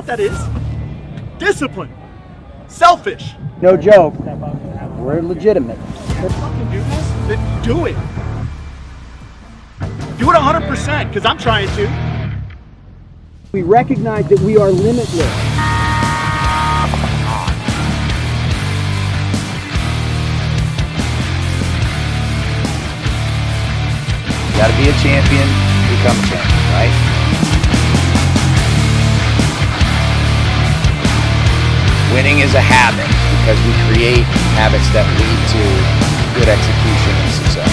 what that is? Discipline. Selfish. No joke. We're legitimate. Fucking do this? Then do it. Do it 100%, because I'm trying to. We recognize that we are limitless. You gotta be a champion to become a champion, right? Winning is a habit because we create habits that lead to good execution and success.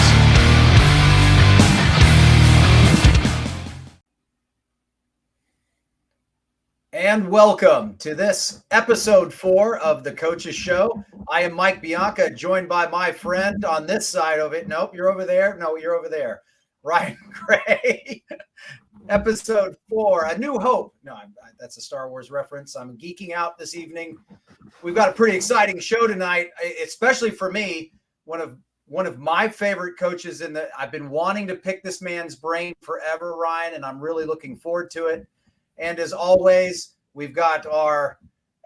And welcome to this episode 4 of the Coach's Show. I am Mike Bianca, joined by my friend on this side of it. Nope, you're over there. No, you're over there. Ryan Gray. Episode 4, A New Hope. No, that's a Star Wars reference. I'm geeking out this evening. We've got a pretty exciting show tonight, especially for me. One of my favorite coaches I've been wanting to pick this man's brain forever, Ryan, and I'm really looking forward to it. And as always, we've got our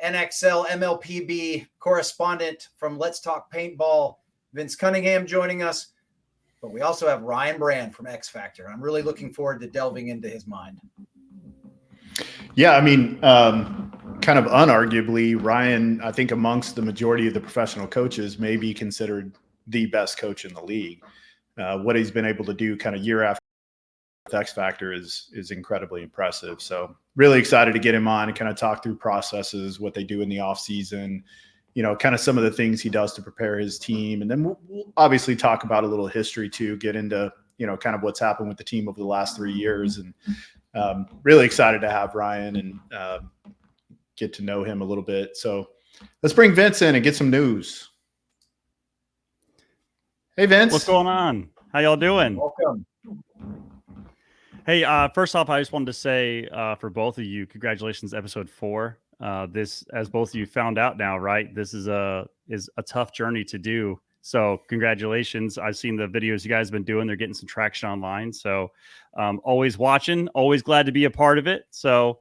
NXL MLPB correspondent from Let's Talk Paintball, Vince Cunningham, joining us. But we also have Ryan Brand from X Factor. I'm really looking forward to delving into his mind. Yeah, I mean, kind of unarguably, Ryan, I think amongst the majority of the professional coaches, may be considered the best coach in the league. What he's been able to do kind of year after X Factor is incredibly impressive. So really excited to get him on and kind of talk through processes, what they do in the off season, kind of some of the things he does to prepare his team. And then we'll obviously talk about a little history too, get into, kind of what's happened with the team over the last 3 years. And really excited to have Ryan and get to know him a little bit. So let's bring Vince in and get some news. Hey, Vince. What's going on? How y'all doing? Welcome. Hey, first off, I just wanted to say for both of you, congratulations, episode 4. This, as both of you found out now, right? This is a tough journey to do. So congratulations. I've seen the videos you guys have been doing. They're getting some traction online. So always watching, always glad to be a part of it. So,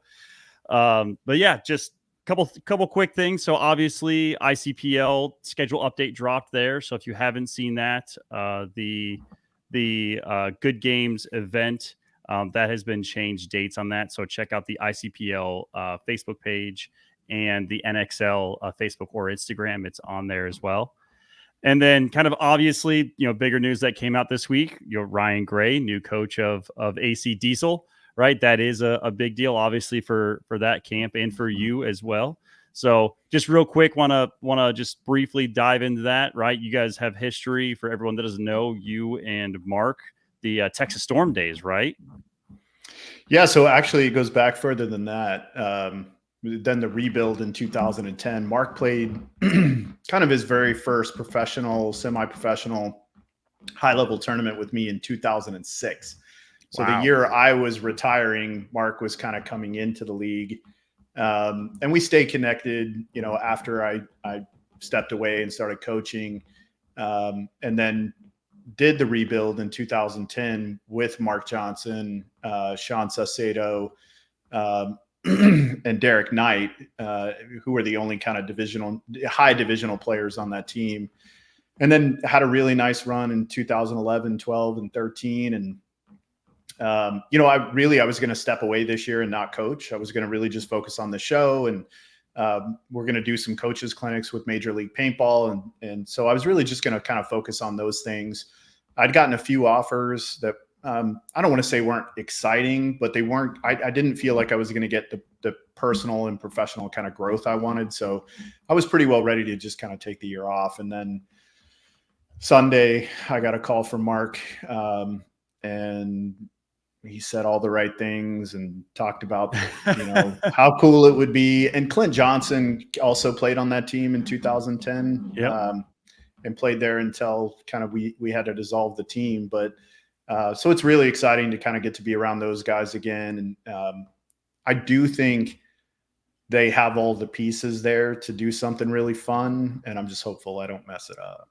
but yeah, just couple quick things. So obviously ICPL schedule update dropped there. So if you haven't seen that, the Good Games event, that has been changed dates on that. So check out the ICPL Facebook page and the NXL Facebook or Instagram. It's on there as well. And then kind of obviously, bigger news that came out this week, Ryan Gray, new coach of AC Diesel, right? That is a big deal, obviously, for that camp and for you as well. So just real quick, want to just briefly dive into that, right? You guys have history. For everyone that doesn't know, you and Mark, the Texas Storm days, right? Yeah, so actually it goes back further than that. Then the rebuild in 2010. Mark played kind of his very first professional, semi-professional, high-level tournament with me in 2006. So Wow. The year I was retiring, Mark was kind of coming into the league. And we stayed connected, after I stepped away and started coaching. And then did the rebuild in 2010 with Mark Johnson, Sean Saucedo, and Derek Knight, who were the only kind of high divisional players on that team. And then had a really nice run in 2011, 12, and 13. And, I was going to step away this year and not coach. I was going to really just focus on the show. And we're going to do some coaches clinics with Major League Paintball. And so I was really just going to kind of focus on those things. I'd gotten a few offers that I don't want to say weren't exciting, but they weren't, I didn't feel like I was going to get the personal and professional kind of growth I wanted. So I was pretty well ready to just kind of take the year off. And then Sunday, I got a call from Mark, and he said all the right things and talked about, how cool it would be. And Clint Johnson also played on that team in 2010, and played there until kind of we had to dissolve the team. But so it's really exciting to kind of get to be around those guys again. And I do think they have all the pieces there to do something really fun. And I'm just hopeful I don't mess it up.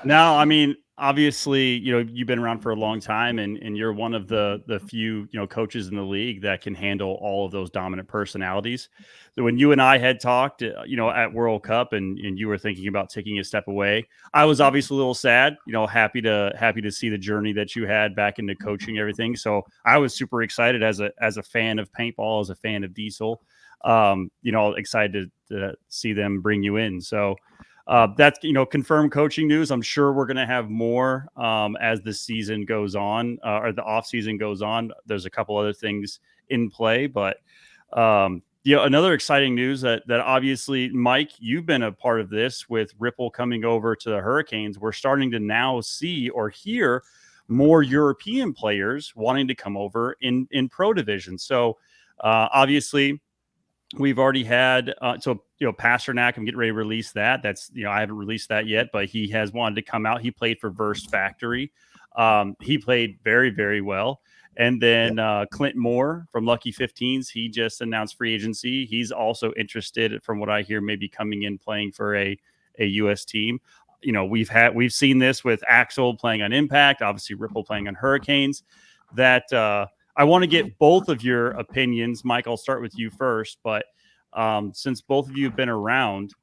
No, I mean, obviously, you've been around for a long time, and you're one of the few, coaches in the league that can handle all of those dominant personalities. So when you and I had talked, at World Cup, and you were thinking about taking a step away, I was obviously a little sad, happy to see the journey that you had back into coaching everything. So I was super excited as a fan of paintball, as a fan of Diesel, excited to see them bring you in. So that's, confirmed coaching news. I'm sure we're going to have more as the season goes on, or the off season goes on. There's a couple other things in play, but another exciting news that obviously, Mike, you've been a part of this with Ripple coming over to the Hurricanes. We're starting to now see or hear more European players wanting to come over in pro division. So obviously, we've already had Pasternak. I'm getting ready to release that. That's I haven't released that yet, but he has wanted to come out. He played for Verst Factory. He played very, very well. And then Clint Moore from Lucky 15s, he just announced free agency. He's also interested, from what I hear, maybe coming in playing for a U.S. team. We've seen this with Axel playing on Impact, obviously Ripple playing on Hurricanes. That I want to get both of your opinions. Mike, I'll start with you first. But since both of you have been around,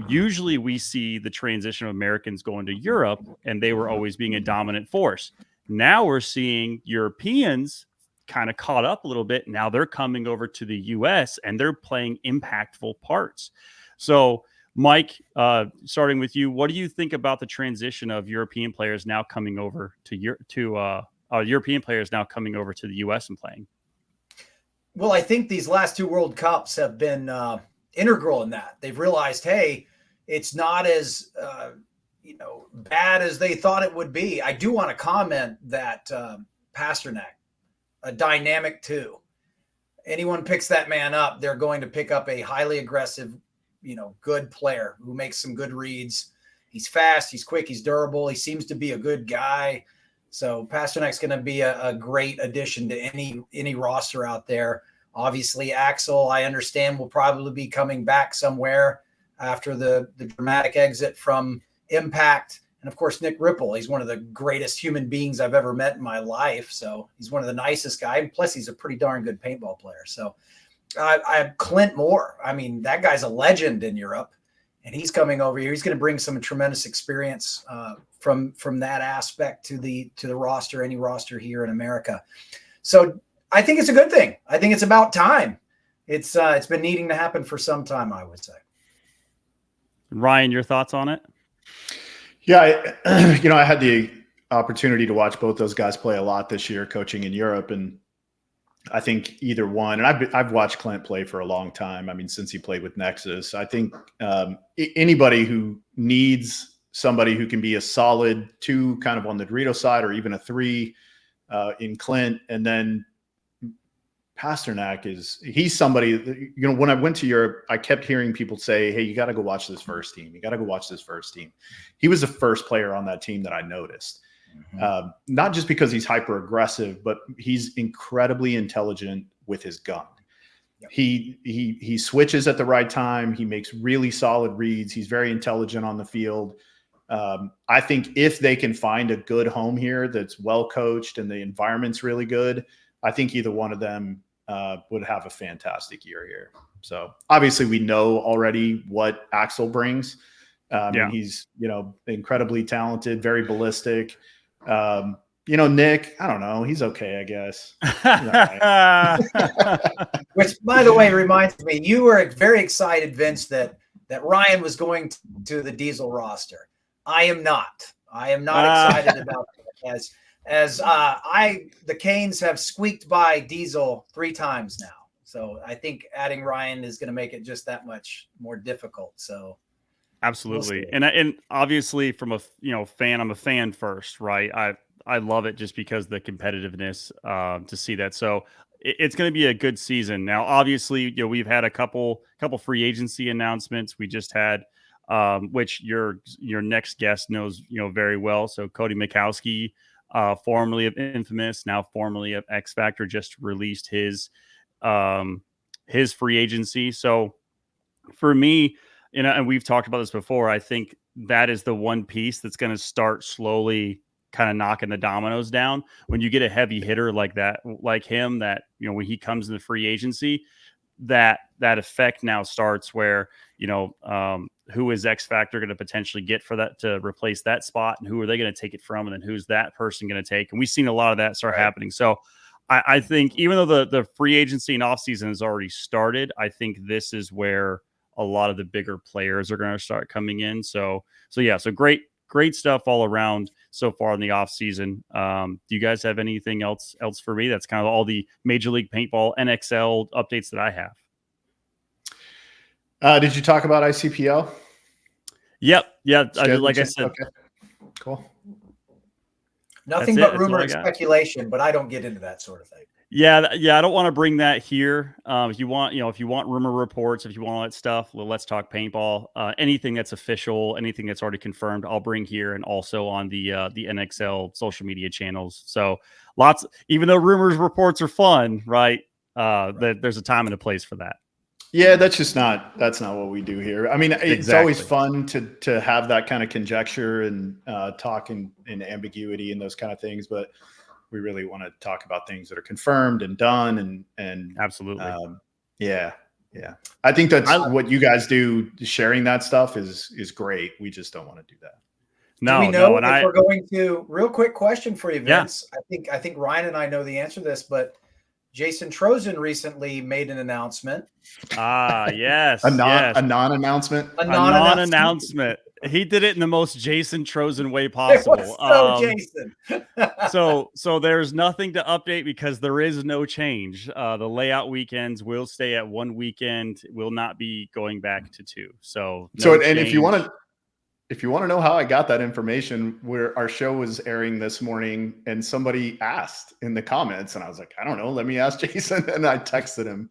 usually we see the transition of Americans going to Europe, and they were always being a dominant force. Now we're seeing Europeans kind of caught up a little bit. Now they're coming over to the U.S. and they're playing impactful parts. So, Mike, starting with you, what do you think about the transition of European players now coming over to European players now coming over to the U.S. and playing? Well, I think these last two World Cups have been integral in that. They've realized, hey, it's not as bad as they thought it would be. I do want to comment that Pasternak, a dynamic two. Anyone picks that man up, they're going to pick up a highly aggressive, good player who makes some good reads. He's fast, he's quick, he's durable. He seems to be a good guy. So Pasternak's going to be a great addition to any roster out there. Obviously, Axel, I understand, will probably be coming back somewhere after the dramatic exit from Impact. And of course, Nick Ripple, he's one of the greatest human beings I've ever met in my life. So he's one of the nicest guys. Plus, he's a pretty darn good paintball player. So I have Clint Moore. I mean, that guy's a legend in Europe, and he's coming over here. He's going to bring some tremendous experience from that aspect to the roster, any roster here in America. So I think it's a good thing. I think it's about time. It's been needing to happen for some time, I would say. Ryan, your thoughts on it? Yeah, I had the opportunity to watch both those guys play a lot this year, coaching in Europe, and I think either one. And I've watched Clint play for a long time. I mean, since he played with Nexus, I think anybody who needs somebody who can be a solid 2 kind of on the Dorito side, or even a 3 in Clint, and then Pasternak he's somebody, when I went to Europe, I kept hearing people say, hey, you got to go watch this first team. You got to go watch this first team. He was the first player on that team that I noticed. Mm-hmm. Not just because he's hyper aggressive, but he's incredibly intelligent with his gun. Yep. He switches at the right time. He makes really solid reads. He's very intelligent on the field. I think if they can find a good home here that's well coached and the environment's really good, I think either one of them would have a fantastic year here. So obviously we know already what Axel brings. And he's, incredibly talented, very ballistic. Nick, I don't know. He's okay, I guess. Which, by the way, reminds me, you were very excited, Vince, that Ryan was going to the Diesel roster. I am not. I am not excited about that, as the Canes have squeaked by Diesel 3 times now. So I think adding Ryan is going to make it just that much more difficult. So absolutely. And obviously from a fan, I'm a fan first, right? I love it just because the competitiveness to see that. So it's going to be a good season. Now, obviously, we've had a couple free agency announcements. We just had which your next guest knows very well. So Cody Mikowski, formerly of Infamous, now formerly of X Factor, just released his free agency. So for me, and we've talked about this before, I think that is the one piece that's going to start slowly kind of knocking the dominoes down. When you get a heavy hitter like that, like him, that, when he comes into free agency, that effect now starts where, who is X Factor going to potentially get for that to replace that spot, and who are they going to take it from, and then who's that person going to take? And we've seen a lot of that start happening. So I think even though the free agency and offseason has already started, I think this is where a lot of the bigger players are going to start coming in. So great stuff all around so far in the offseason. Do you guys have anything else for me? That's kind of all the Major League Paintball NXL updates that I have. Did you talk about ICPL? Yep. Yeah. Like I said. Okay. Cool. Nothing but rumor and speculation, but I don't get into that sort of thing. Yeah. I don't want to bring that here. If you want rumor reports, if you want all that stuff, let's talk paintball. Anything that's official, anything that's already confirmed, I'll bring here, and also on the NXL social media channels. So even though rumors reports are fun, right? There's a time and a place for that. Yeah, that's not what we do here. I mean, it's always fun to have that kind of conjecture and talk in ambiguity and those kind of things, but we really want to talk about things that are confirmed and done and absolutely. Yeah. I think that's what you guys do. Sharing that stuff is great. We just don't want to do that. No, do we know if we're going to? Real quick question for you, Vince. Yeah. I think Ryan and I know the answer to this, but Jason Trozen recently made an announcement. Yes. A non-announcement. A non-announcement. He did it in the most Jason Trozen way possible. It was Jason. So there's nothing to update because there is no change. The layout weekends will stay at 1 weekend. Will not be going back to 2. And if you want to know how I got that information, where our show was airing this morning and somebody asked in the comments, and I was like, I don't know, let me ask Jason. And I texted him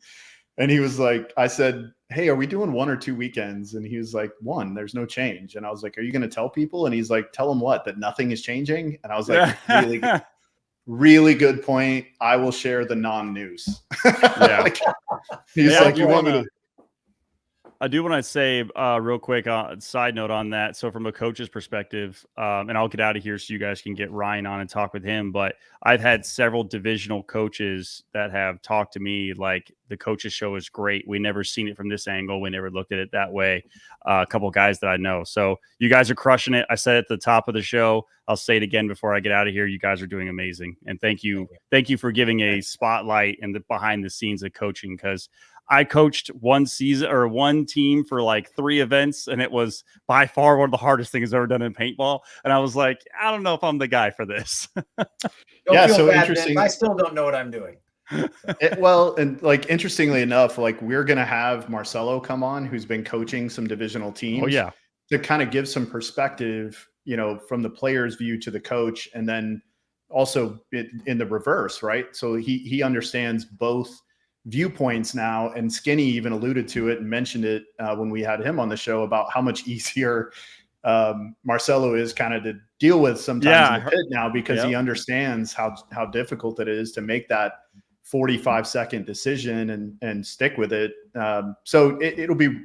and he was like, I said, hey, are we doing 1 or 2 weekends? And he was like, 1, there's no change. And I was like, are you going to tell people? And he's like, tell them what, that nothing is changing? And I was like, really good point. I will share the non-news. Yeah. You want me to? I do want to say real quick, side note on that. So from a coach's perspective, and I'll get out of here so you guys can get Ryan on and talk with him, but I've had several divisional coaches that have talked to me like the coaches show is great. We never seen it from this angle. We never looked at it that way. A couple of guys that I know. So you guys are crushing it. I said at the top of the show, I'll say it again before I get out of here. You guys are doing amazing. And thank you for giving a spotlight and the behind the scenes of coaching, because I coached one team for like 3 events, and it was by far one of the hardest things I've ever done in paintball. And I was like, I don't know if I'm the guy for this. Interesting. I still don't know what I'm doing. Interestingly enough, we're going to have Marcelo come on, who's been coaching some divisional teams. Oh yeah. To kind of give some perspective, from the player's view to the coach, and then also in the reverse, right? So he understands both viewpoints now, and Skinny even alluded to it and mentioned it when we had him on the show about how much easier Marcelo is kind of to deal with sometimes in the pit now, because he understands how difficult it is to make that 45-second decision and stick with it. So it'll be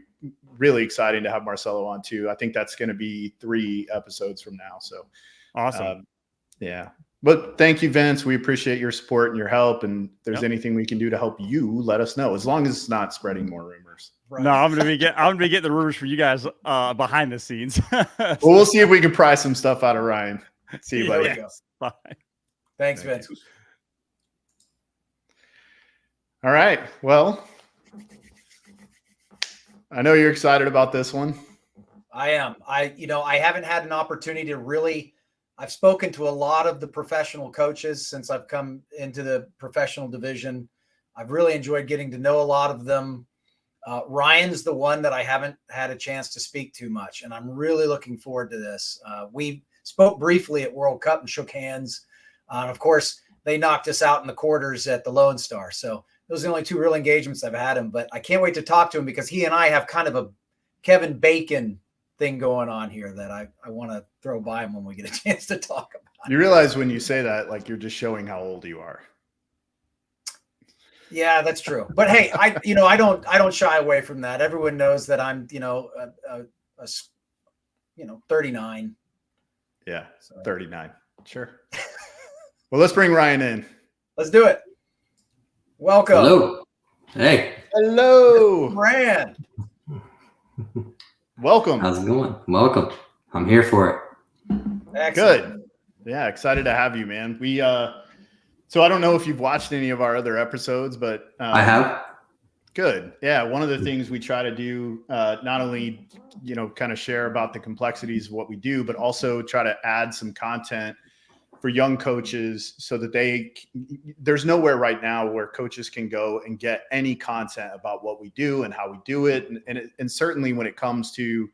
really exciting to have Marcelo on too. I think that's going to be 3 episodes from now. So awesome. But thank you, Vince. We appreciate your support and your help. And if there's anything we can do to help you, let us know, as long as it's not spreading more rumors. Right. No, I'm gonna be getting the rumors for you guys behind the scenes. Well, we'll see if we can pry some stuff out of Ryan. See you, buddy. Bye. Thanks, Vince. All right. Well, I know you're excited about this one. I am. I haven't had an opportunity to really. I've spoken to a lot of the professional coaches since I've come into the professional division. I've really enjoyed getting to know a lot of them. Ryan's the one that I haven't had a chance to speak to much, and I'm really looking forward to this. We spoke briefly at World Cup and shook hands. Of course, they knocked us out in the quarters at the Lone Star. So those are the only 2 real engagements I've had him, but I can't wait to talk to him, because he and I have kind of a Kevin Bacon thing going on here that I want to throw by him when we get a chance to talk about. You realize when you say that, you're just showing how old you are. Yeah, that's true. But hey, I don't shy away from that. Everyone knows that I'm, 39. Yeah, So. 39. Sure. Well, let's bring Ryan in. Let's do it. Welcome. Hello. Hey. Hello. Ryan. Welcome. How's it going? Welcome. I'm here for it. Excellent. Good. Yeah, excited to have you, man. We so I don't know if you've watched any of our other episodes, but I have. Good. Yeah, one of the things we try to do, not only kind of share about the complexities of what we do, but also try to add some content for young coaches so that there's nowhere right now where coaches can go and get any content about what we do and how we do it. And certainly when it comes to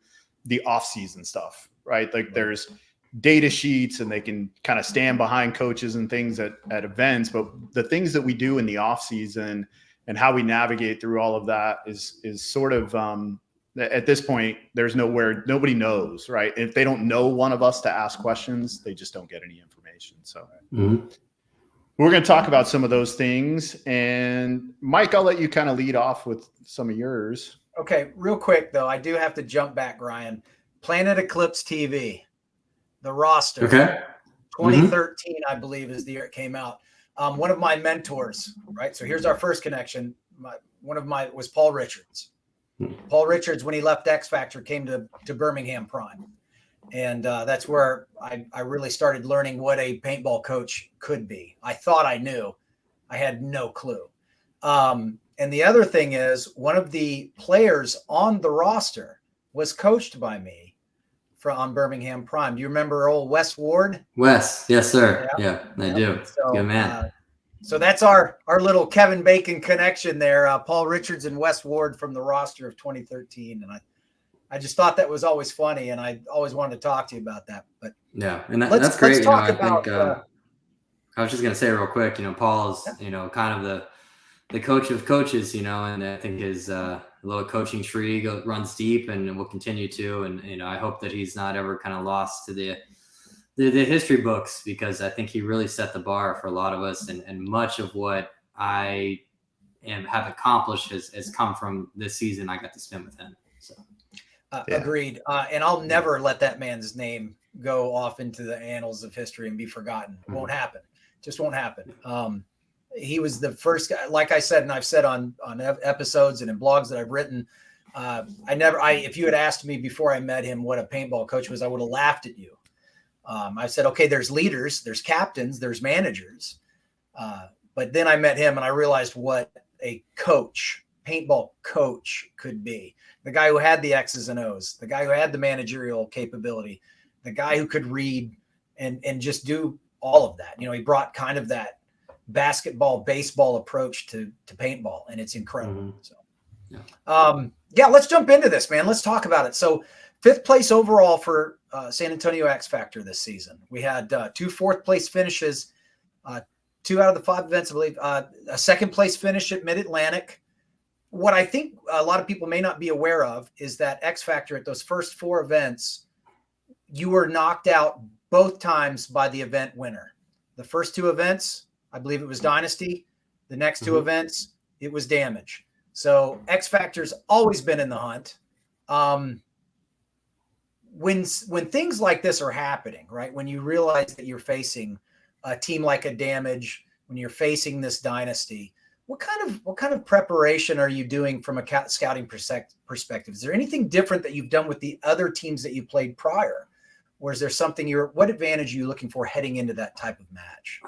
the offseason stuff, right? Like there's data sheets and they can kind of stand behind coaches and things at events, but the things that we do in the offseason and how we navigate through all of that is sort of, at this point, there's nowhere, nobody knows, right? If they don't know one of us to ask questions, they just don't get any information. So we're going to talk about some of those things. And Mike, I'll let you kind of lead off with some of yours. Okay, real quick, though, I do have to jump back, Ryan. Planet Eclipse TV, the roster. Okay. 2013, I believe, is the year it came out. One of my mentors, right? So here's our first connection. One of my was Paul Richards. Paul Richards, when he left X Factor, came to Birmingham Prime. And that's where I really started learning what a paintball coach could be. I thought I knew. I had no clue. And the other thing is one of the players on the roster was coached by me on Birmingham Prime. Do you remember old Wes Ward? Wes, yes, sir. Yeah, I do. So, good man. So that's our little Kevin Bacon connection there. Paul Richards and Wes Ward from the roster of 2013. And I just thought that was always funny, and I always wanted to talk to you about that. But yeah, and that's great. Let's talk I think I was just going to say real quick, Paul's, kind of the coach of coaches, and I think his little coaching tree runs deep and will continue to. And, I hope that he's not ever kind of lost to the history books, because I think he really set the bar for a lot of us. And much of what I have accomplished has come from this season I got to spend with him. So. Agreed. And I'll never let that man's name go off into the annals of history and be forgotten. It won't happen. Just won't happen. He was the first guy, like I said, and I've said on episodes and in blogs that I've written, if you had asked me before I met him what a paintball coach was, I would have laughed at you. I said, okay, there's leaders, there's captains, there's managers. But then I met him and I realized what a paintball coach could be. The guy who had the X's and O's, the guy who had the managerial capability, the guy who could read and just do all of that. He brought kind of that basketball, baseball approach to paintball, and it's incredible. So, let's jump into this, man. Let's talk about it. So 5th place overall for San Antonio X Factor this season. We had 2 4th place finishes, 2 out of the 5 events, I believe, a 2nd place finish at Mid-Atlantic. What I think a lot of people may not be aware of is that X Factor at those first 4 events, you were knocked out both times by the event winner. The first 2 events, I believe it was Dynasty. The next 2 events, it was Damage. So X Factor's always been in the hunt. When things like this are happening, right? When you realize that you're facing a team like a Damage, when you're facing this Dynasty, what kind of preparation are you doing from a scouting perspective? Is there anything different that you've done with the other teams that you played prior? Or is there something what advantage are you looking for heading into that type of match?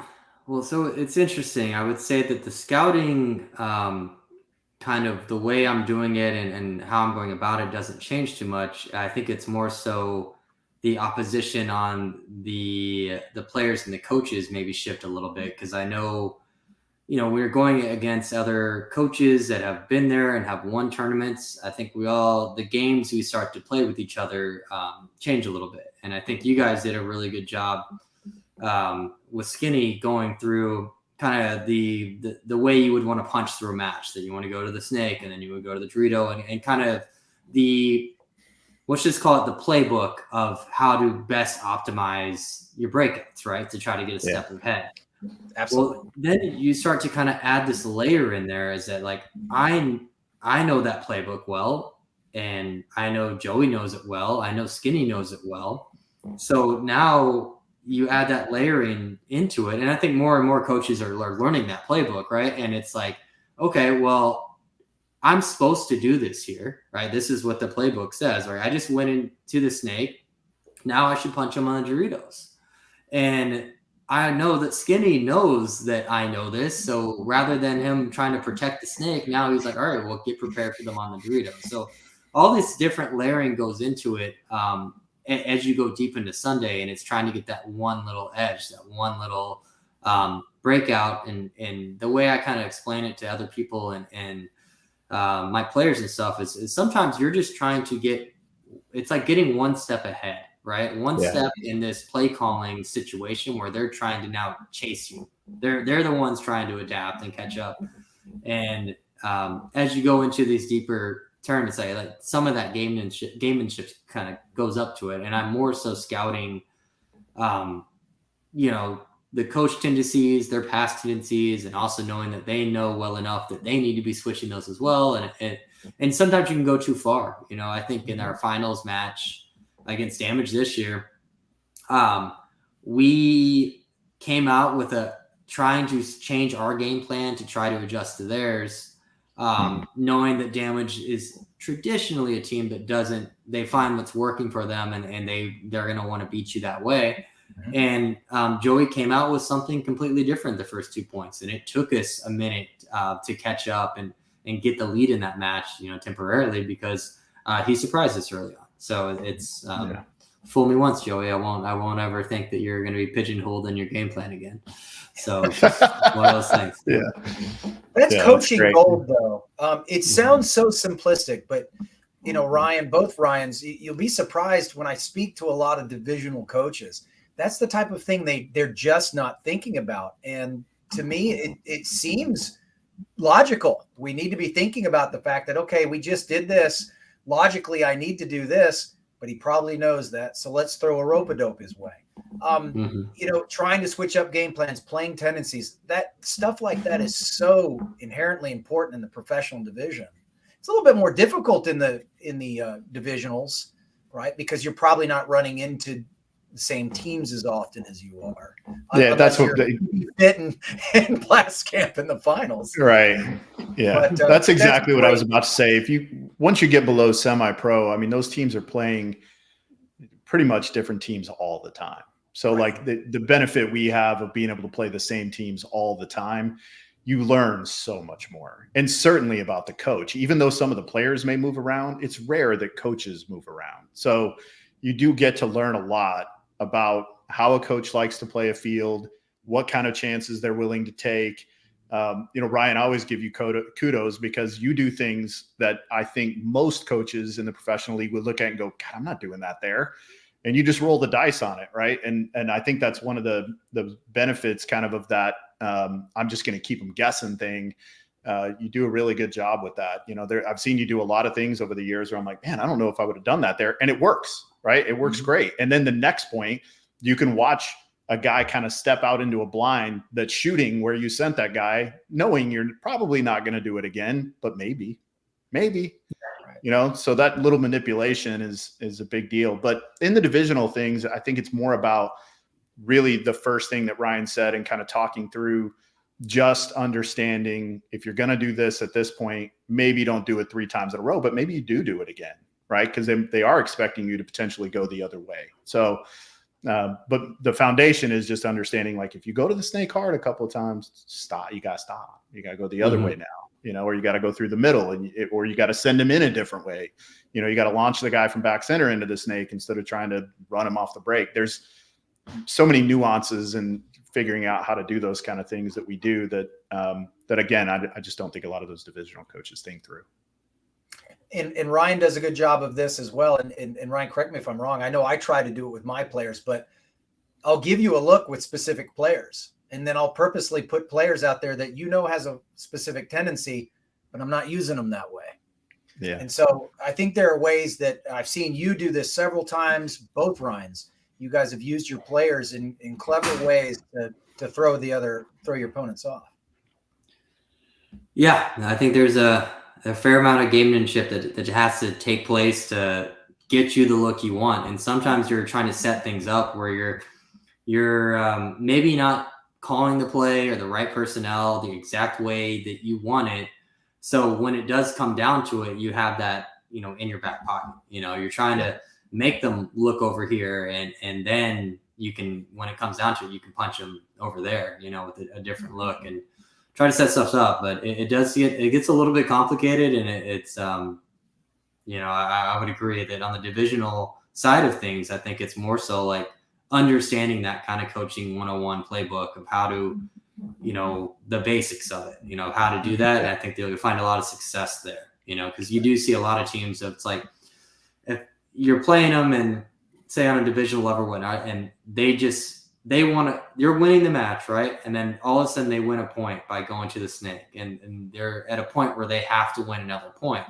Well, so it's interesting. I would say that the scouting, kind of the way I'm doing it and how I'm going about it doesn't change too much. I think it's more so the opposition on the players and the coaches maybe shift a little bit, because I know, we're going against other coaches that have been there and have won tournaments. I think the games we start to play with each other change a little bit. And I think you guys did a really good job with Skinny going through kind of the way you would want to punch through a match, that you want to go to the snake and then you would go to the Dorito and kind of let's just call it the playbook of how to best optimize your breakouts, right? To try to get a step ahead. Absolutely. Well, then you start to kind of add this layer in there, is that like, I know that playbook well. and I know Joey knows it well. I know Skinny knows it well. So now you add that layering into it, and I think more and more coaches are learning that playbook, right? And it's like, okay, well, I'm supposed to do this here, right? This is what the playbook says, right? I just went into the snake. Now I should punch him on the Doritos. And I know that Skinny knows that I know this. So rather than him trying to protect the snake, now he's like, all right, well, get prepared for them on the Doritos. So all this different layering goes into it as you go deep into Sunday, and it's trying to get that one little edge, that one little breakout. And the way I kind of explain it to other people and my players and stuff is sometimes you're just trying to it's like getting one step ahead, right? One step in this play calling situation where they're trying to now chase you. They're the ones trying to adapt and catch up. And as you go into these deeper tournaments, like some of that gamemanship kind of goes up to it. And I'm more so scouting, the coach tendencies, their past tendencies, and also knowing that they know well enough that they need to be switching those as well. And sometimes you can go too far. I think in our finals match against Damage this year, we came out with trying to change our game plan to try to adjust to theirs, knowing that Damage is traditionally a team that they find what's working for them, and they're going to want to beat you that way. And Joey came out with something completely different the first 2 points, and it took us a minute to catch up and get the lead in that match, temporarily, because he surprised us early on. So it's fool me once, Joey. I won't ever think that you're going to be pigeonholed in your game plan again. So it's just one of those things. Yeah, that's coaching gold, though. It sounds so simplistic, but Ryan, both Ryans, you'll be surprised when I speak to a lot of divisional coaches. That's the type of thing they're just not thinking about. And to me, it seems logical. We need to be thinking about the fact that, okay, we just did this. Logically, I need to do this, but he probably knows that. So let's throw a rope-a-dope his way. Trying to switch up game plans, playing tendencies, that stuff like that is so inherently important in the professional division. It's a little bit more difficult in the divisionals, right? Because you're probably not running into the same teams as often as you are. Yeah, that's what they fit in blast camp in the finals. Right. Yeah. But, that's exactly what I was about to say. Once you get below semi-pro, I mean, those teams are playing pretty much different teams all the time. So like the benefit we have of being able to play the same teams all the time, you learn so much more. And certainly about the coach, even though some of the players may move around, it's rare that coaches move around. So you do get to learn a lot about how a coach likes to play a field, what kind of chances they're willing to take. Ryan, I always give you kudos because you do things that I think most coaches in the professional league would look at and go, God, I'm not doing that there. And you just roll the dice on it, right? And I think that's one of the benefits kind of that I'm just going to keep them guessing thing. You do a really good job with that. I've seen you do a lot of things over the years where I'm like, man, I don't know if I would have done that there. And it works, right? It works great. And then the next point, you can watch a guy kind of step out into a blind that's shooting where you sent that guy, knowing you're probably not going to do it again, but maybe. So that little manipulation is a big deal. But in the divisional things, I think it's more about really the first thing that Ryan said and kind of talking through just understanding if you're going to do this at this point, maybe don't do it 3 times in a row, but maybe you do it again, right? Because they are expecting you to potentially go the other way. So, but the foundation is just understanding, like, if you go to the snake hard a couple of times, stop. You got to stop. You got to go the other way now, or you got to go through the middle or you got to send him in a different way. You got to launch the guy from back center into the snake instead of trying to run him off the break. There's so many nuances and figuring out how to do those kind of things that we do that again, I just don't think a lot of those divisional coaches think through. And Ryan does a good job of this as well. And Ryan, correct me if I'm wrong. I know I try to do it with my players, but I'll give you a look with specific players. And then I'll purposely put players out there that has a specific tendency, but I'm not using them that way. Yeah. And so I think there are ways that I've seen you do this several times, both Ryans. You guys have used your players in clever ways to throw your opponents off. Yeah, I think there's a fair amount of gamemanship that has to take place to get you the look you want. And sometimes you're trying to set things up where you're maybe not calling the play or the right personnel the exact way that you want it. So when it does come down to it, you have that, in your back pocket. You're trying to make them look over here, and then you can, when it comes down to it, you can punch them over there, with a different look and try to set stuff up. But it gets a little bit complicated, and it's I would agree that on the divisional side of things, I think it's more so like understanding that kind of coaching 101 playbook of how to, the basics of it, how to do that. And I think you'll find a lot of success there, because you do see a lot of teams that it's like, if you're playing them and say on a divisional level, whatnot, and you're winning the match, right? And then all of a sudden they win a point by going to the snake, and they're at a point where they have to win another point.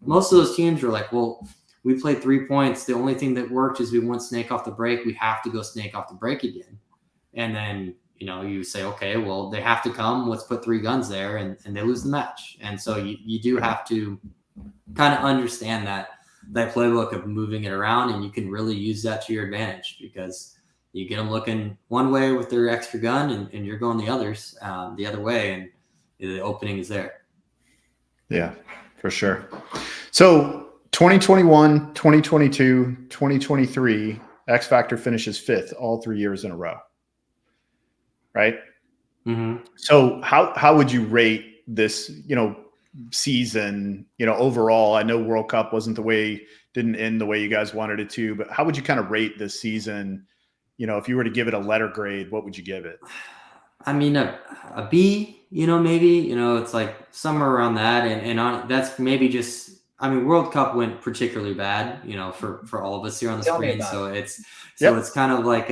Most of those teams are like, well, we played 3 points. The only thing that worked is we went snake off the break. We have to go snake off the break again. And then, you say, okay, well, they have to come. Let's put 3 guns there, and they lose the match. And so you do have to kind of understand that playbook of moving it around, and you can really use that to your advantage, because you get them looking one way with their extra gun, and you're going the other way, and the opening is there. Yeah, for sure. So 2021, 2022, 2023, X Factor finishes 5th all 3 years in a row. Right? Mm-hmm. So how would you rate this, season, overall? I know World Cup didn't end the way you guys wanted it to, but how would you kind of rate this season? If you were to give it a letter grade, what would you give it? I mean, a B, maybe, it's like somewhere around that. And that's maybe just, World Cup went particularly bad, for all of us here on the screen. So it's kind of like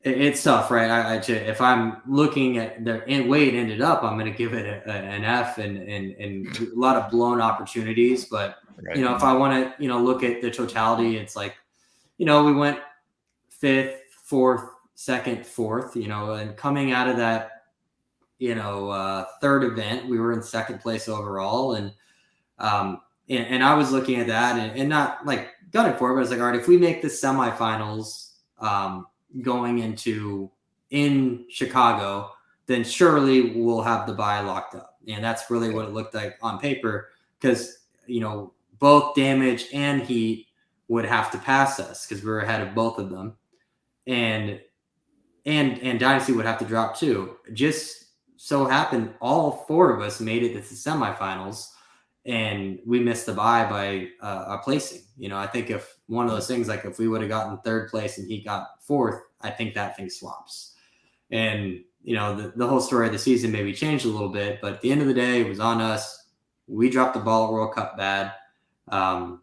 it's tough, right? If I'm looking at the way it ended up, I'm going to give it an F, and a lot of blown opportunities. But, right. If I want to, look at the totality, it's like, we went 5th, 4th, 2nd, 4th, and coming out of that, 3rd event, we were in 2nd place overall. And I was looking at that and not like gunning for it, but I was like, all right, if we make the semifinals, going in Chicago, then surely we'll have the bye locked up. And that's really what it looked like on paper, because, both Damage and Heat would have to pass us because we were ahead of both of them. And Dynasty would have to drop too. Just so happened all 4 of us made it to the semifinals, and we missed the bye by a placing. I think if one of those things, like if we would have gotten 3rd place and he got 4th, I think that thing swaps. And, the whole story of the season maybe changed a little bit, but at the end of the day, it was on us. We dropped the ball at World Cup bad. But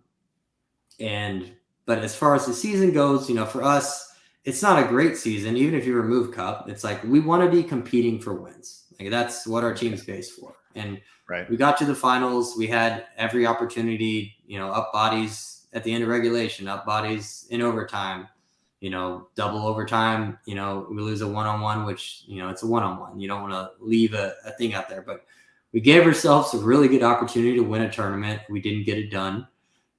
as far as the season goes, for us, it's not a great season. Even if you remove Cup, it's like we want to be competing for wins. Like that's what our team's based for. And right. We got to the finals. We had every opportunity, up bodies at the end of regulation, up bodies in overtime, double overtime. We lose a 1-on-1, which, it's a 1-on-1. You don't want to leave a thing out there. But we gave ourselves a really good opportunity to win a tournament. We didn't get it done.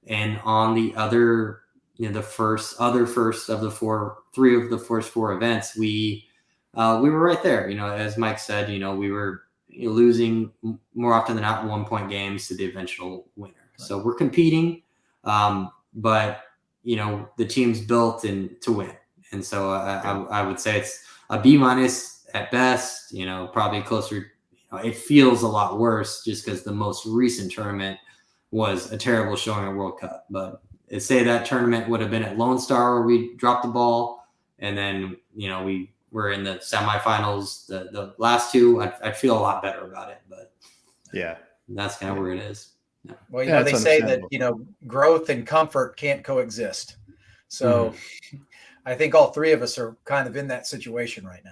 And on the other, the first of the 3 of the first 4 events, we were right there. As Mike said, we were losing more often than not 1-point games to the eventual winner. Right. So we're competing, but the team's built to win. And so I would say it's a B- at best. Probably closer. It feels a lot worse just because the most recent tournament was a terrible showing at World Cup. But say that tournament would have been at Lone Star where we dropped the ball, and then we were in the semifinals, the last 2, I'd feel a lot better about it. But yeah, that's kind of where it is. Yeah. Well, they say that growth and comfort can't coexist. So I think all 3 of us are kind of in that situation right now.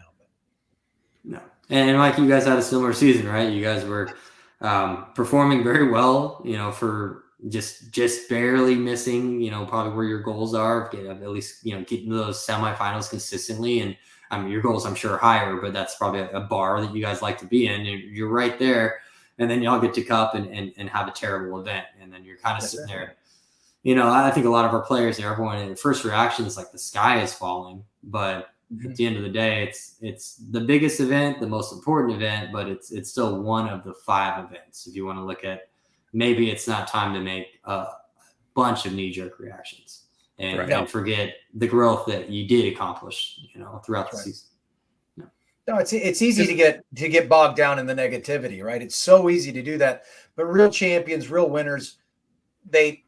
No, and Mike, you guys had a similar season, right? You guys were performing very well, for just barely missing, probably where your goals are, at least, getting to those semifinals consistently. And your goals, I'm sure, are higher, but that's probably a bar that you guys like to be in. And you're right there. and then y'all get to cup and have a terrible event, and then you're kind of sitting there. I think a lot of our players, everyone, in the first reaction is like the sky is falling, but at the end of the day, it's the biggest event, the most important event, but it's still one of the 5 events. If you want to look at, maybe it's not time to make a bunch of knee-jerk reactions and forget the growth that you did accomplish, throughout the season. No, it's easy to get bogged down in the negativity, right? It's so easy to do that. But real champions, real winners, they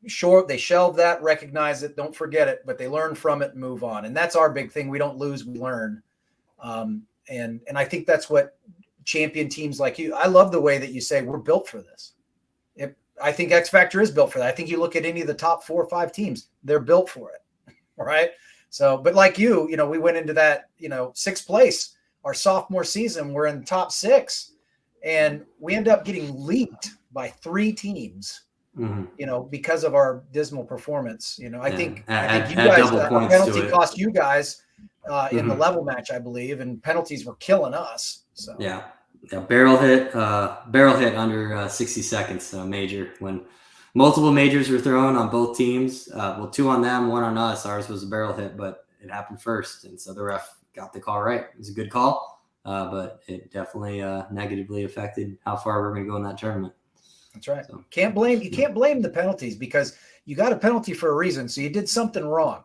shelve that, recognize it, don't forget it, but they learn from it and move on. And that's our big thing. We don't lose, we learn. And I think that's what champion teams like you, I love the way that you say we're built for this. I think X Factor is built for that. I think you look at any of the top 4 or 5 teams, they're built for it. All right. So, but like you, we went into that, 6th place our sophomore season. We're in the top 6 and we end up getting leaked by 3 teams. Because of our dismal performance. I think you guys, a penalty cost you guys in the level match, I believe, and penalties were killing us. So barrel hit under 60 seconds major, when multiple majors were thrown on both teams. 2 on them, 1 on us. Ours was a barrel hit, but it happened first, and so the ref got the call right. It was a good call, but it definitely negatively affected how far we're going to go in that tournament. That's right. So, can't blame the penalties, because you got a penalty for a reason. So you did something wrong.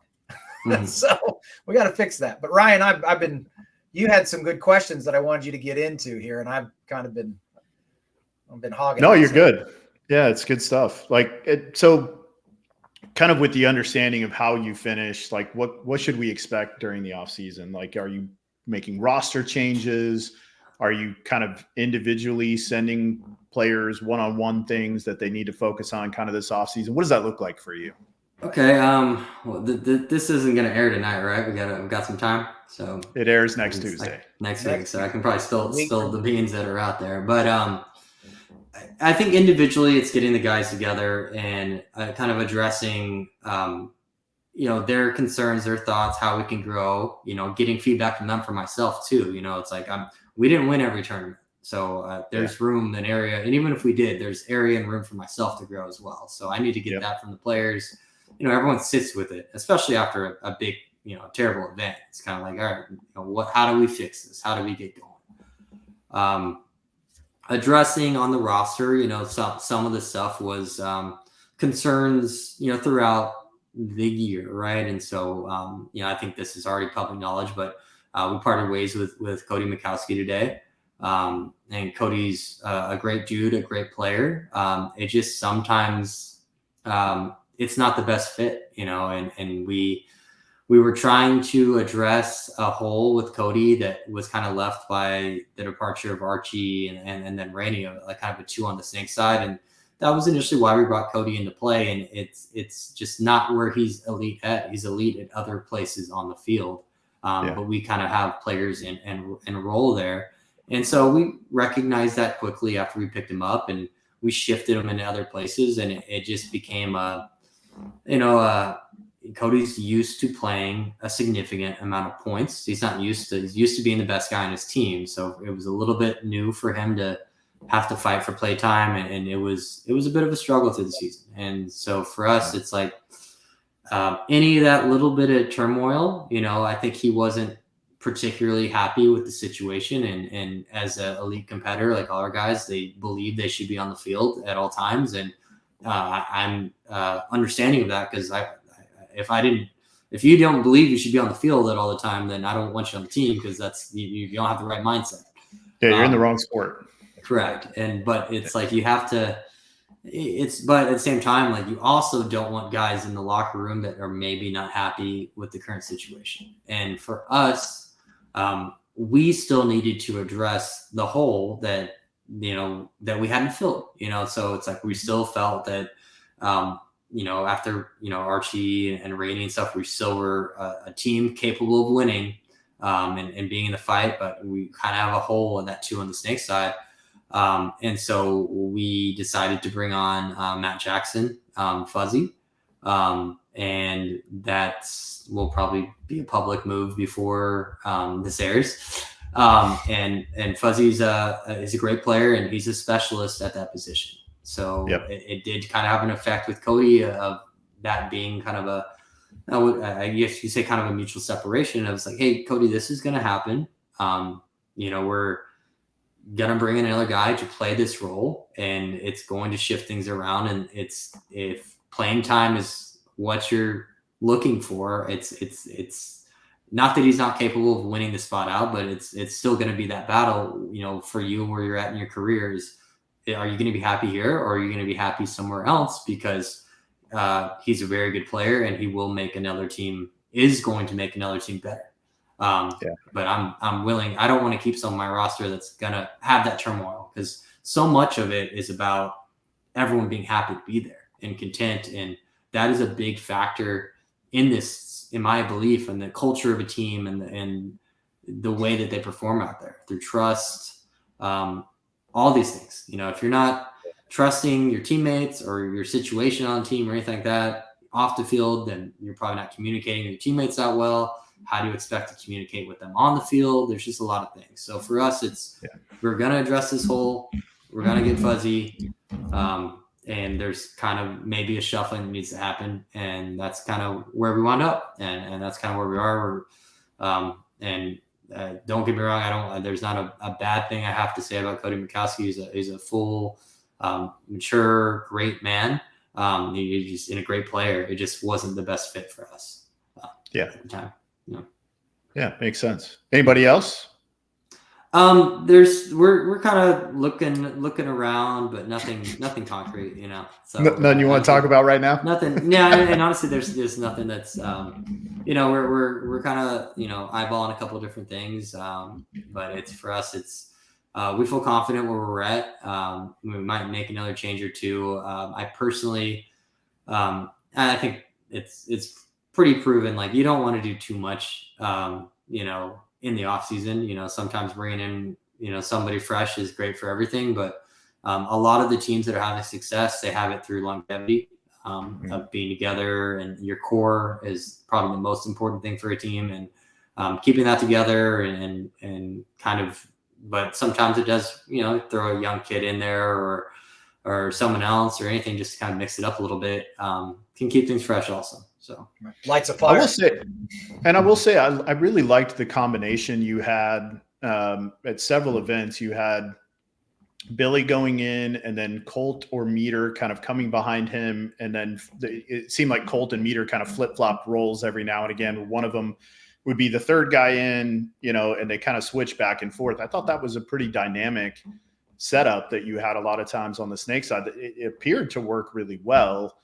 So we got to fix that. But Ryan, you had some good questions that I wanted you to get into here, and I've been hogging. No, you're good. Yeah, it's good stuff. So kind of with the understanding of how you finished, like what should we expect during the off season? Like, are you making roster changes? Are you kind of individually sending players one-on-one things that they need to focus on kind of this offseason? What does that look like for you? Okay. Well, this isn't going to air tonight, right? We've got some time. So it airs next Tuesday. Next week. So I can probably spill the beans that are out there. But I think individually it's getting the guys together and kind of addressing, their concerns, their thoughts, how we can grow, getting feedback from them, for myself too. It's like we didn't win every tournament. So there's room and area. And even if we did, there's area and room for myself to grow as well. So I need to get that from the players. Everyone sits with it, especially after a big, terrible event. It's kind of like, all right, how do we fix this? How do we get going? Addressing on the roster, some of the stuff was concerns, throughout the year. Right. And so, I think this is already public knowledge, but we parted ways with Cody Mikowski today. And Cody's a great dude, a great player. It just sometimes it's not the best fit, and we were trying to address a hole with Cody that was kind of left by the departure of Archie and then Rainey, like kind of a 2 on the snake side. And that was initially why we brought Cody into play. And it's just not where he's elite at. He's elite at other places on the field. But we kind of have players in a role there. And so we recognized that quickly after we picked him up, and we shifted him into other places. And it just became Cody's used to playing a significant amount of points. He's used to being the best guy on his team. So it was a little bit new for him to have to fight for play time. And it was a bit of a struggle through the season. And so for us, it's like any of that little bit of turmoil, I think he wasn't particularly happy with the situation. And as an elite competitor, like all our guys, they believe they should be on the field at all times. And I'm understanding of that, because if you don't believe you should be on the field at all the time, then I don't want you on the team, because that's you don't have the right mindset. Yeah, you're in the wrong sport. Correct. But it's like you have to. But at the same time, like, you also don't want guys in the locker room that are maybe not happy with the current situation. And for us, we still needed to address the hole that we hadn't filled. So it's like we still felt that. After, Archie and Rainey and stuff, we still were a team capable of winning and being in the fight, but we kind of have a hole in that 2 on the snake side. And so we decided to bring on Matt Jackson, Fuzzy. And that will probably be a public move before this airs. And Fuzzy's is a great player, and he's a specialist at that position. So it did kind of have an effect with Cody of that being kind of I guess you say kind of a mutual separation. I was like, hey, Cody, this is going to happen. We're going to bring in another guy to play this role, and it's going to shift things around. And if playing time is what you're looking for, it's not that he's not capable of winning the spot out, but it's still going to be that battle, for you where you're at in your career is, are you going to be happy here, or are you going to be happy somewhere else? Because he's a very good player, and he will make another team, is going to make another team better. But I'm willing. I don't want to keep some of my roster that's going to have that turmoil, because so much of it is about everyone being happy to be there and content. And that is a big factor in this, in my belief, and the culture of a team and the way that they perform out there through trust, all these things. If you're not trusting your teammates or your situation on the team or anything like that off the field, then you're probably not communicating with your teammates that well. How do you expect to communicate with them on the field? There's just a lot of things. So for us, we're going to address this hole. We're going to get Fuzzy. And there's kind of maybe a shuffling that needs to happen. And that's kind of where we wound up. And that's kind of where we are. Don't get me wrong. There's not a bad thing I have to say about Cody Mikowski. He's a full, mature, great man. He's just in a great player. It just wasn't the best fit for us. At the time. Yeah, makes sense. Anybody else? We're kind of looking around, but nothing concrete, So Nothing you want to talk about right now? Nothing. Yeah, and honestly, there's nothing that's we're kind of eyeballing a couple of different things. But it's for us, we feel confident where we're at. We might make another change or two. I personally, I think it's pretty proven. Like, you don't want to do too much, in the off season. Sometimes bringing in, somebody fresh is great for everything, but a lot of the teams that are having success, they have it through longevity, of being together, and your core is probably the most important thing for a team, and keeping that together and kind of, but sometimes it does, throw a young kid in there or someone else or anything, just to kind of mix it up a little bit, can keep things fresh also. So lights a fire. I will say, I really liked the combination you had at several events. You had Billy going in, and then Colt or Meter kind of coming behind him. And then it seemed like Colt and Meter kind of flip-flopped roles every now and again. One of them would be the third guy in, and they kind of switch back and forth. I thought that was a pretty dynamic setup that you had a lot of times on the Snake side. It appeared to work really well.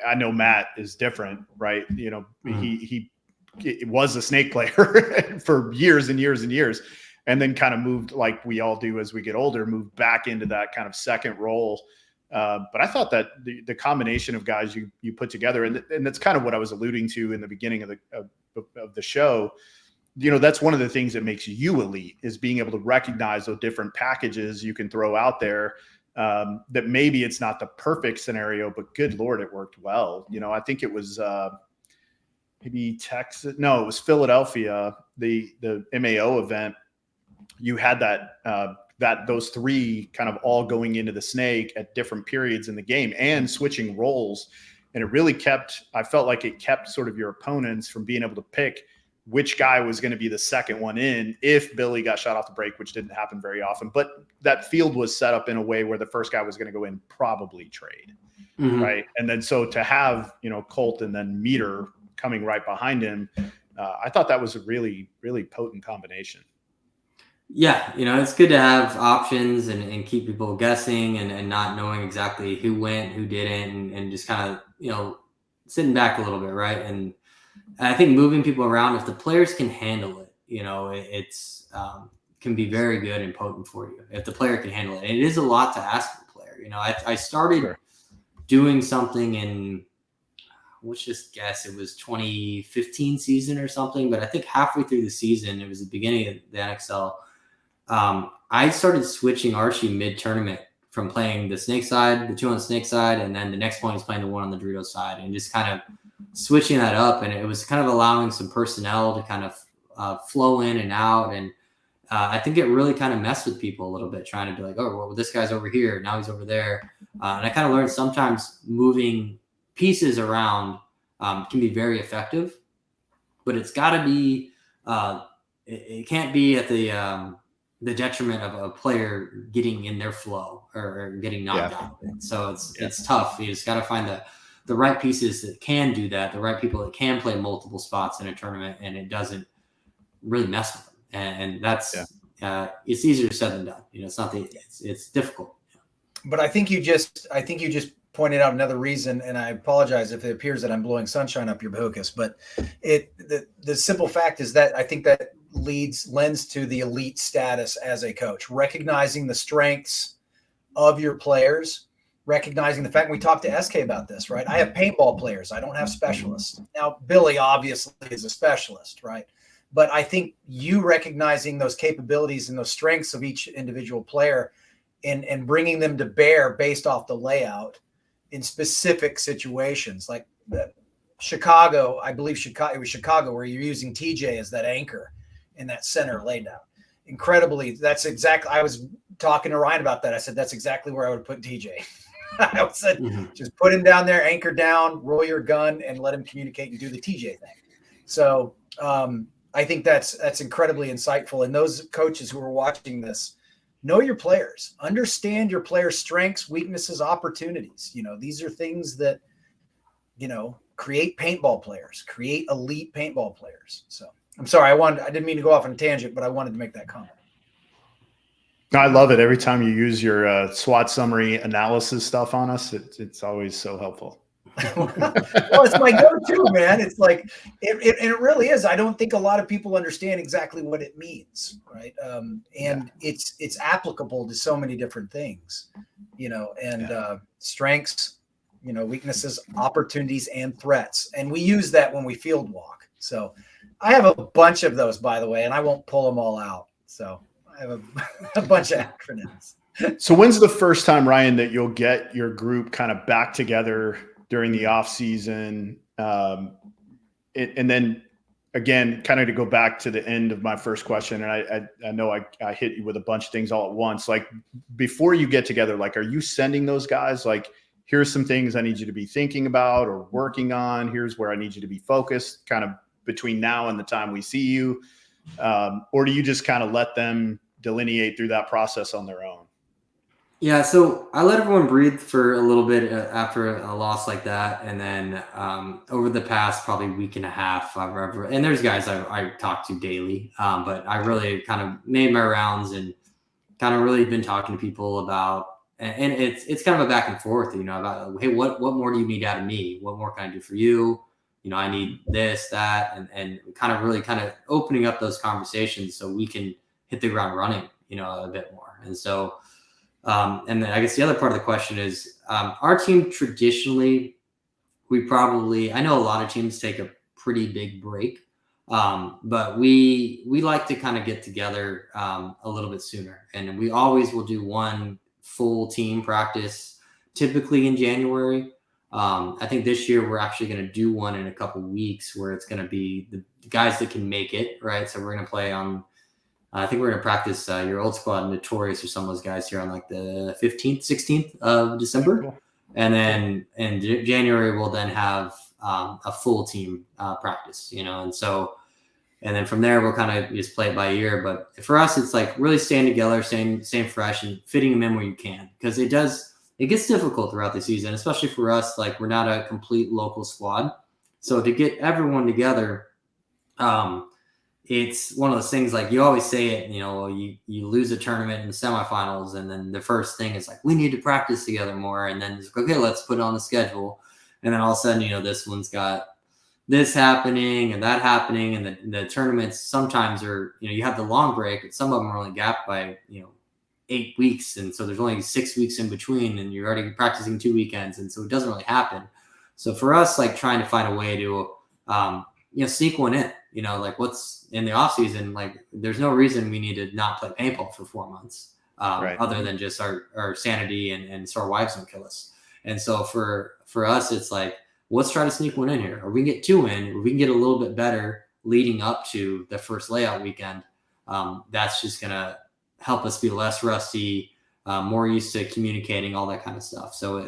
I know Matt is different, right? He was a Snake player for years and years and years, and then kind of moved, like we all do as we get older, moved back into that kind of second role. But I thought that the combination of guys you put together, and that's kind of what I was alluding to in the beginning of the show. That's one of the things that makes you elite, is being able to recognize those different packages you can throw out there. That maybe it's not the perfect scenario, but good Lord, it worked well. I think it was maybe Texas. No, it was Philadelphia, the MAO event. You had that those three kind of all going into the Snake at different periods in the game and switching roles. And it really I felt like it kept sort of your opponents from being able to pick which guy was going to be the second one in if Billy got shot off the break, which didn't happen very often. But that field was set up in a way where the first guy was going to go in, probably trade. Right. And then so to have, Colt and then Meter coming right behind him, I thought that was a really, really potent combination. Yeah, it's good to have options and keep people guessing and not knowing exactly who went, who didn't, and just kind of, sitting back a little bit, right? And I think moving people around, if the players can handle it, it's can be very good and potent for you if the player can handle it. And it is a lot to ask the player. I started doing something in, let's just guess, it was 2015 season or something, but I think halfway through the season, it was the beginning of the NXL. I started switching Archie mid-tournament from playing the Snake side, the two on the Snake side, and then the next point is playing the one on the Doritos side, and just kind of switching that up. And it was kind of allowing some personnel to kind of flow in and out. And I think it really kind of messed with people a little bit, trying to be like, oh, well, this guy's over here, now he's over there. And I kind of learned sometimes moving pieces around can be very effective, but it's got to be, it can't be at the detriment of a player getting in their flow or getting knocked out of it. So it's tough. You just got to find the right pieces that can do that, the right people that can play multiple spots in a tournament, and it doesn't really mess with them. And that's it's easier said than done. It's not it's difficult. But I think you just pointed out another reason, and I apologize if it appears that I'm blowing sunshine up your hocus, but the simple fact is that I think that lends to the elite status as a coach, recognizing the strengths of your players, recognizing the fact, we talked to SK about this, right? I have paintball players. I don't have specialists. Now, Billy obviously is a specialist, right? But I think you recognizing those capabilities and those strengths of each individual player and bringing them to bear based off the layout in specific situations, like Chicago, I believe it was Chicago, where you're using TJ as that anchor in that center laydown. Incredibly, I was talking to Ryan about that. I said, that's exactly where I would put TJ. I said, just put him down there, anchor down, roll your gun, and let him communicate and do the TJ thing. So I think that's incredibly insightful. And those coaches who are watching this, know your players, understand your players' strengths, weaknesses, opportunities. These are things that, create paintball players, create elite paintball players. So I'm sorry, I didn't mean to go off on a tangent, but I wanted to make that comment. I love it. Every time you use your SWOT summary analysis stuff on us, it's always so helpful. Well, it's my go-to, man. It's like it really is. I don't think a lot of people understand exactly what it means, right? It's applicable to so many different things, strengths, weaknesses, opportunities, and threats. And we use that when we field walk. So I have a bunch of those, by the way, and I won't pull them all out. So I have a bunch of acronyms. So when's the first time, Ryan, that you'll get your group kind of back together during the off season? And then again, kind of to go back to the end of my first question, and I know I hit you with a bunch of things all at once. Like, before you get together, like, are you sending those guys, like, here's some things I need you to be thinking about or working on, here's where I need you to be focused kind of between now and the time we see you? Or do you just kind of let them delineate through that process on their own? Yeah, so I let everyone breathe for a little bit after a loss like that. And then over the past probably week and a half, and there's guys I talk to daily, but I really kind of made my rounds and kind of really been talking to people about, and it's kind of a back and forth, about, hey, what more do you need out of me? What more can I do for you? I need this, that, and kind of opening up those conversations so we can hit the ground running, a bit more. And so, and then I guess the other part of the question is, our team traditionally, I know a lot of teams take a pretty big break, but we like to kind of get together a little bit sooner. And we always will do one full team practice, typically in January. I think this year we're actually going to do one in a couple weeks where it's going to be the guys that can make it, right? So we're going to play on, I think we're going to practice your old squad, Notorious, or some of those guys here on like the 15th, 16th of December. Cool. And then in January, we'll then have a full team practice, and so, and then from there, we'll kind of just play it by ear. But for us, it's like really staying together, staying fresh, and fitting them in where you can, because it gets difficult throughout the season, especially for us. Like, we're not a complete local squad. So to get everyone together, it's one of those things, like, you always say it, you lose a tournament in the semifinals, and then the first thing is like, we need to practice together more. And then it's like, okay, let's put it on the schedule. And then all of a sudden, this one's got this happening and that happening. And the tournaments sometimes are, you have the long break, but some of them are only gapped by, 8 weeks. And so there's only 6 weeks in between, and you're already practicing 2 weekends. And so it doesn't really happen. So for us, like, trying to find a way to, sneak one in, like, what's in the off season, like, there's no reason we need to not play paintball for 4 months, right, other than just our sanity and so our wives don't kill us. And so for us, it's like, let's try to sneak one in here, or we can get two in, or we can get a little bit better leading up to the first layout weekend, that's just going to help us be less rusty, more used to communicating, all that kind of stuff. So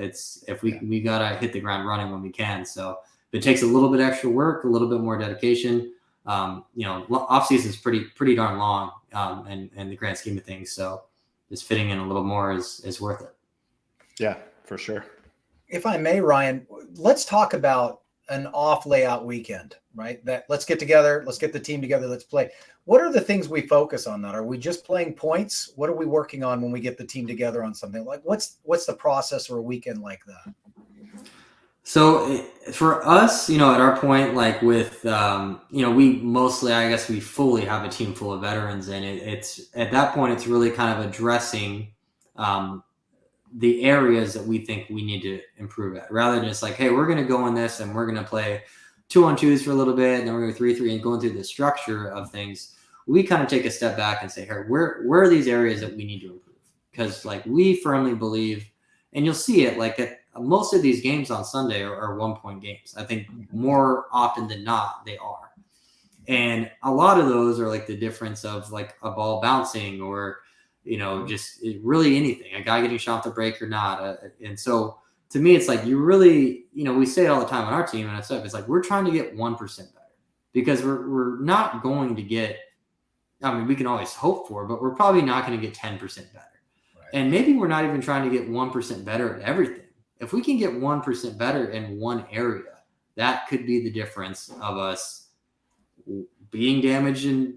we got to hit the ground running when we can. So if it takes a little bit extra work, a little bit more dedication, off season is pretty darn long, and the grand scheme of things. So just fitting in a little more is worth it. Yeah, for sure. If I may, Ryan, let's talk about an off layout weekend, right? That let's get together, let's get the team together, let's play. What are the things we focus on that? Are we just playing points? What are we working on when we get the team together on something? Like what's the process or a weekend like that? So for us, at our point, like with, we mostly, I guess we fully have a team full of veterans, and it's at that point, it's really kind of addressing the areas that we think we need to improve at, rather than just like, hey, we're going to go in this and we're going to play 2-on-2s for a little bit, and then we're going to 3-3 and going through the structure of things. We kind of take a step back and say, hey, where are these areas that we need to improve? Because like we firmly believe, and you'll see it like that. Most of these games on Sunday are 1-point games. I think more often than not, they are. And a lot of those are like the difference of like a ball bouncing or, just really anything, a guy getting shot the break or not. And so to me, it's like you really, we say it all the time on our team and stuff. It's like we're trying to get 1% better because we're not going to get, we can always hope for, but we're probably not going to get 10% better. Right. And maybe we're not even trying to get 1% better at everything. If we can get 1% better in one area, that could be the difference of us being damaged in,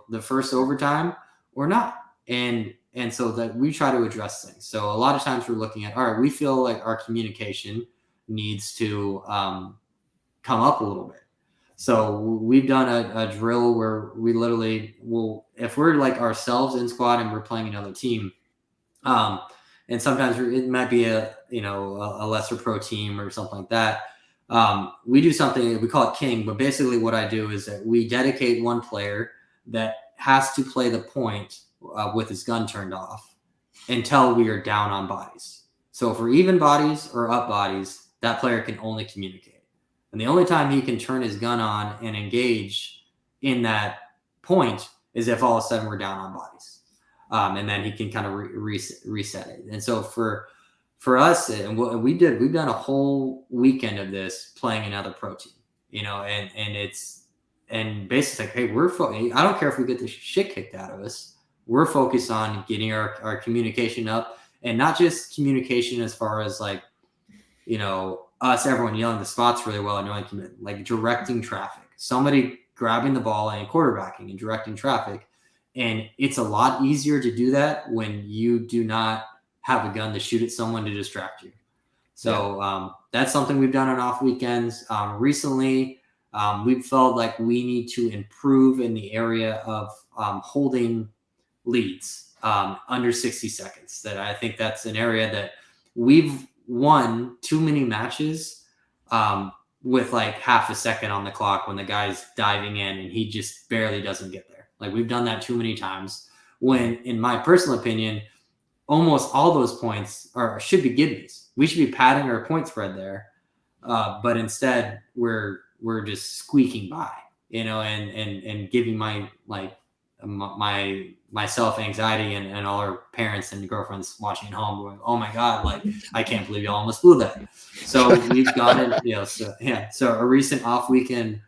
the first overtime or not. And so that we try to address things. So a lot of times we're looking at, all right, we feel like our communication needs to come up a little bit. So we've done a drill where we literally will, if we're like ourselves in squad and we're playing another team, and sometimes it might be a lesser pro team or something like that. We do something, we call it King, but basically what I do is that we dedicate one player that has to play the point with his gun turned off until we are down on bodies. So for even bodies or up bodies, that player can only communicate. And the only time he can turn his gun on and engage in that point is if all of a sudden we're down on bodies. And then he can kind of reset it. And so for us, and what we've done a whole weekend of this playing another pro team, and basically like, hey, I don't care if we get the shit kicked out of us. We're focused on getting our communication up, and not just communication as far as like, us, everyone yelling the spots really well, and like directing traffic, somebody grabbing the ball and quarterbacking and directing traffic. And it's a lot easier to do that when you do not have a gun to shoot at someone to distract you. So that's something we've done on off weekends. Recently, we've felt like we need to improve in the area of holding leads under 60 seconds. That I think that's an area that we've won too many matches with like half a second on the clock when the guy's diving in and he just barely doesn't get there. Like we've done that too many times when, in my personal opinion, almost all those points should be gibbies. We should be padding our point spread there. But instead we're just squeaking by, and giving myself anxiety and all our parents and girlfriends watching at home going, oh my God, like I can't believe you almost blew that. So we've got it, so a recent off weekend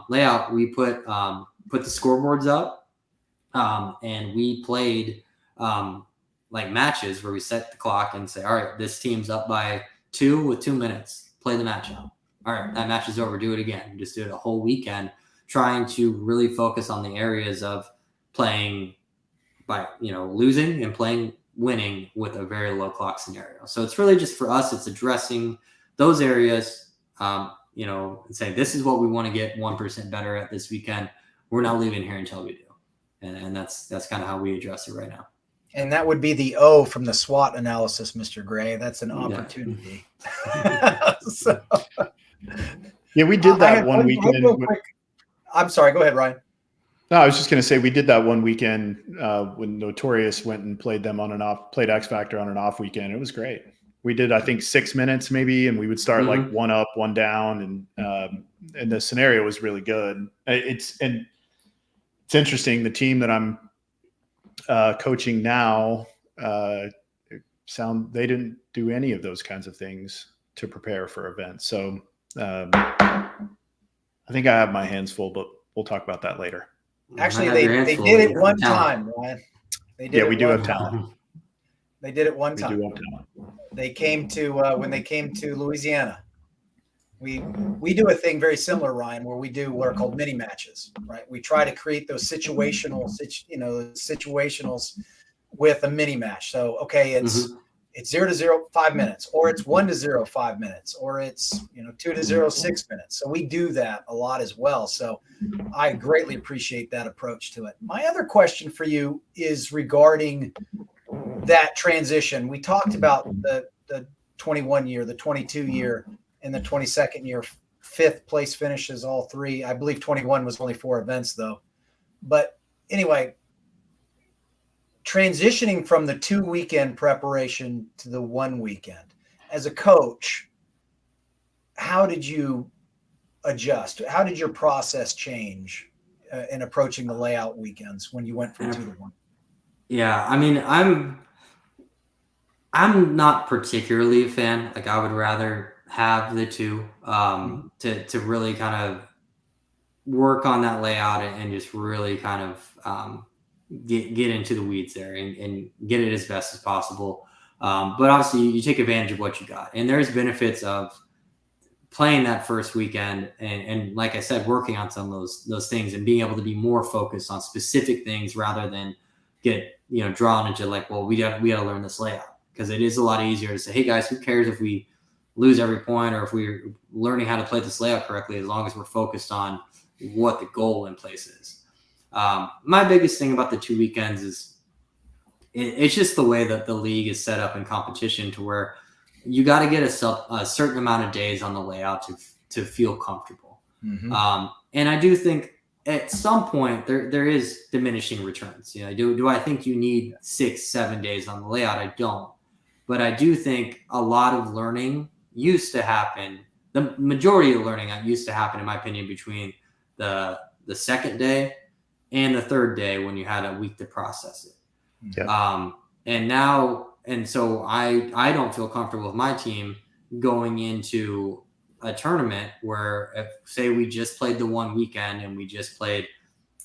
layout, we put the scoreboards up, and we played like matches where we set the clock and say, all right, this team's up by 2 with 2 minutes, play the match out. All right, that match is over, do it again. Just do it a whole weekend, trying to really focus on the areas of playing by, losing and playing winning with a very low clock scenario. So it's really just for us, it's addressing those areas, and saying, this is what we want to get 1% better at this weekend. We're not leaving here until we do. And that's kind of how we address it right now. And that would be the O from the SWOT analysis, Mr. Gray. That's an opportunity. Yeah, we did that one weekend. I'm sorry. Go ahead, Ryan. No, I was just going to say we did that one weekend when Notorious went and played them played X Factor on an off weekend. It was great. we did, I think 6 minutes maybe, and we would start like one up, one down. And the scenario was really good. It's interesting. The team that I'm coaching now, they didn't do any of those kinds of things to prepare for events. So I think I have my hands full, but we'll talk about that later. Actually, they did it one time, Ryan. We do have talent. They did it one time. We do have talent. They came to when they came to Louisiana. We do a thing very similar, Ryan, where we do what are called mini matches, right? We try to create those situationals with a mini match. So, okay, it's 0 to 0, 5 minutes, or it's 1 to 0, 5 minutes, or it's 2 to 0, 6 minutes. So we do that a lot as well. So I greatly appreciate that approach to it. My other question for you is regarding that transition. We talked about the 21 year, the 22 year, and the 22nd year, 5th place finishes, all three. I believe 21 was only 4 events though. But anyway, transitioning from the 2 weekend preparation to the 1 weekend, as a coach, how did you adjust? How did your process change in approaching the layout weekends when you went from 2 to 1? Yeah, I mean, I'm not particularly a fan. Like, I would rather have the 2 to really kind of work on that layout and just really kind of get into the weeds there and get it as best as possible. But obviously you take advantage of what you got, and there's benefits of playing that first weekend and like I said, working on some of those things and being able to be more focused on specific things rather than get drawn into like, well, we got to learn this layout, because it is a lot easier to say, hey guys, who cares if we lose every point or if we're learning how to play this layout correctly, as long as we're focused on what the goal in place is. My biggest thing about the 2 weekends is it's just the way that the league is set up in competition, to where you got to get a certain amount of days on the layout to feel comfortable. And I do think at some point there is diminishing returns. Do I think you need 6-7 days on the layout? I don't, but I do think a lot of learning used to happen. The majority of learning used to happen, in my opinion, between the second day and the third day, when you had a week to process it. Yeah. And so I don't feel comfortable with my team going into a tournament where, if say we just played the 1 weekend and we just played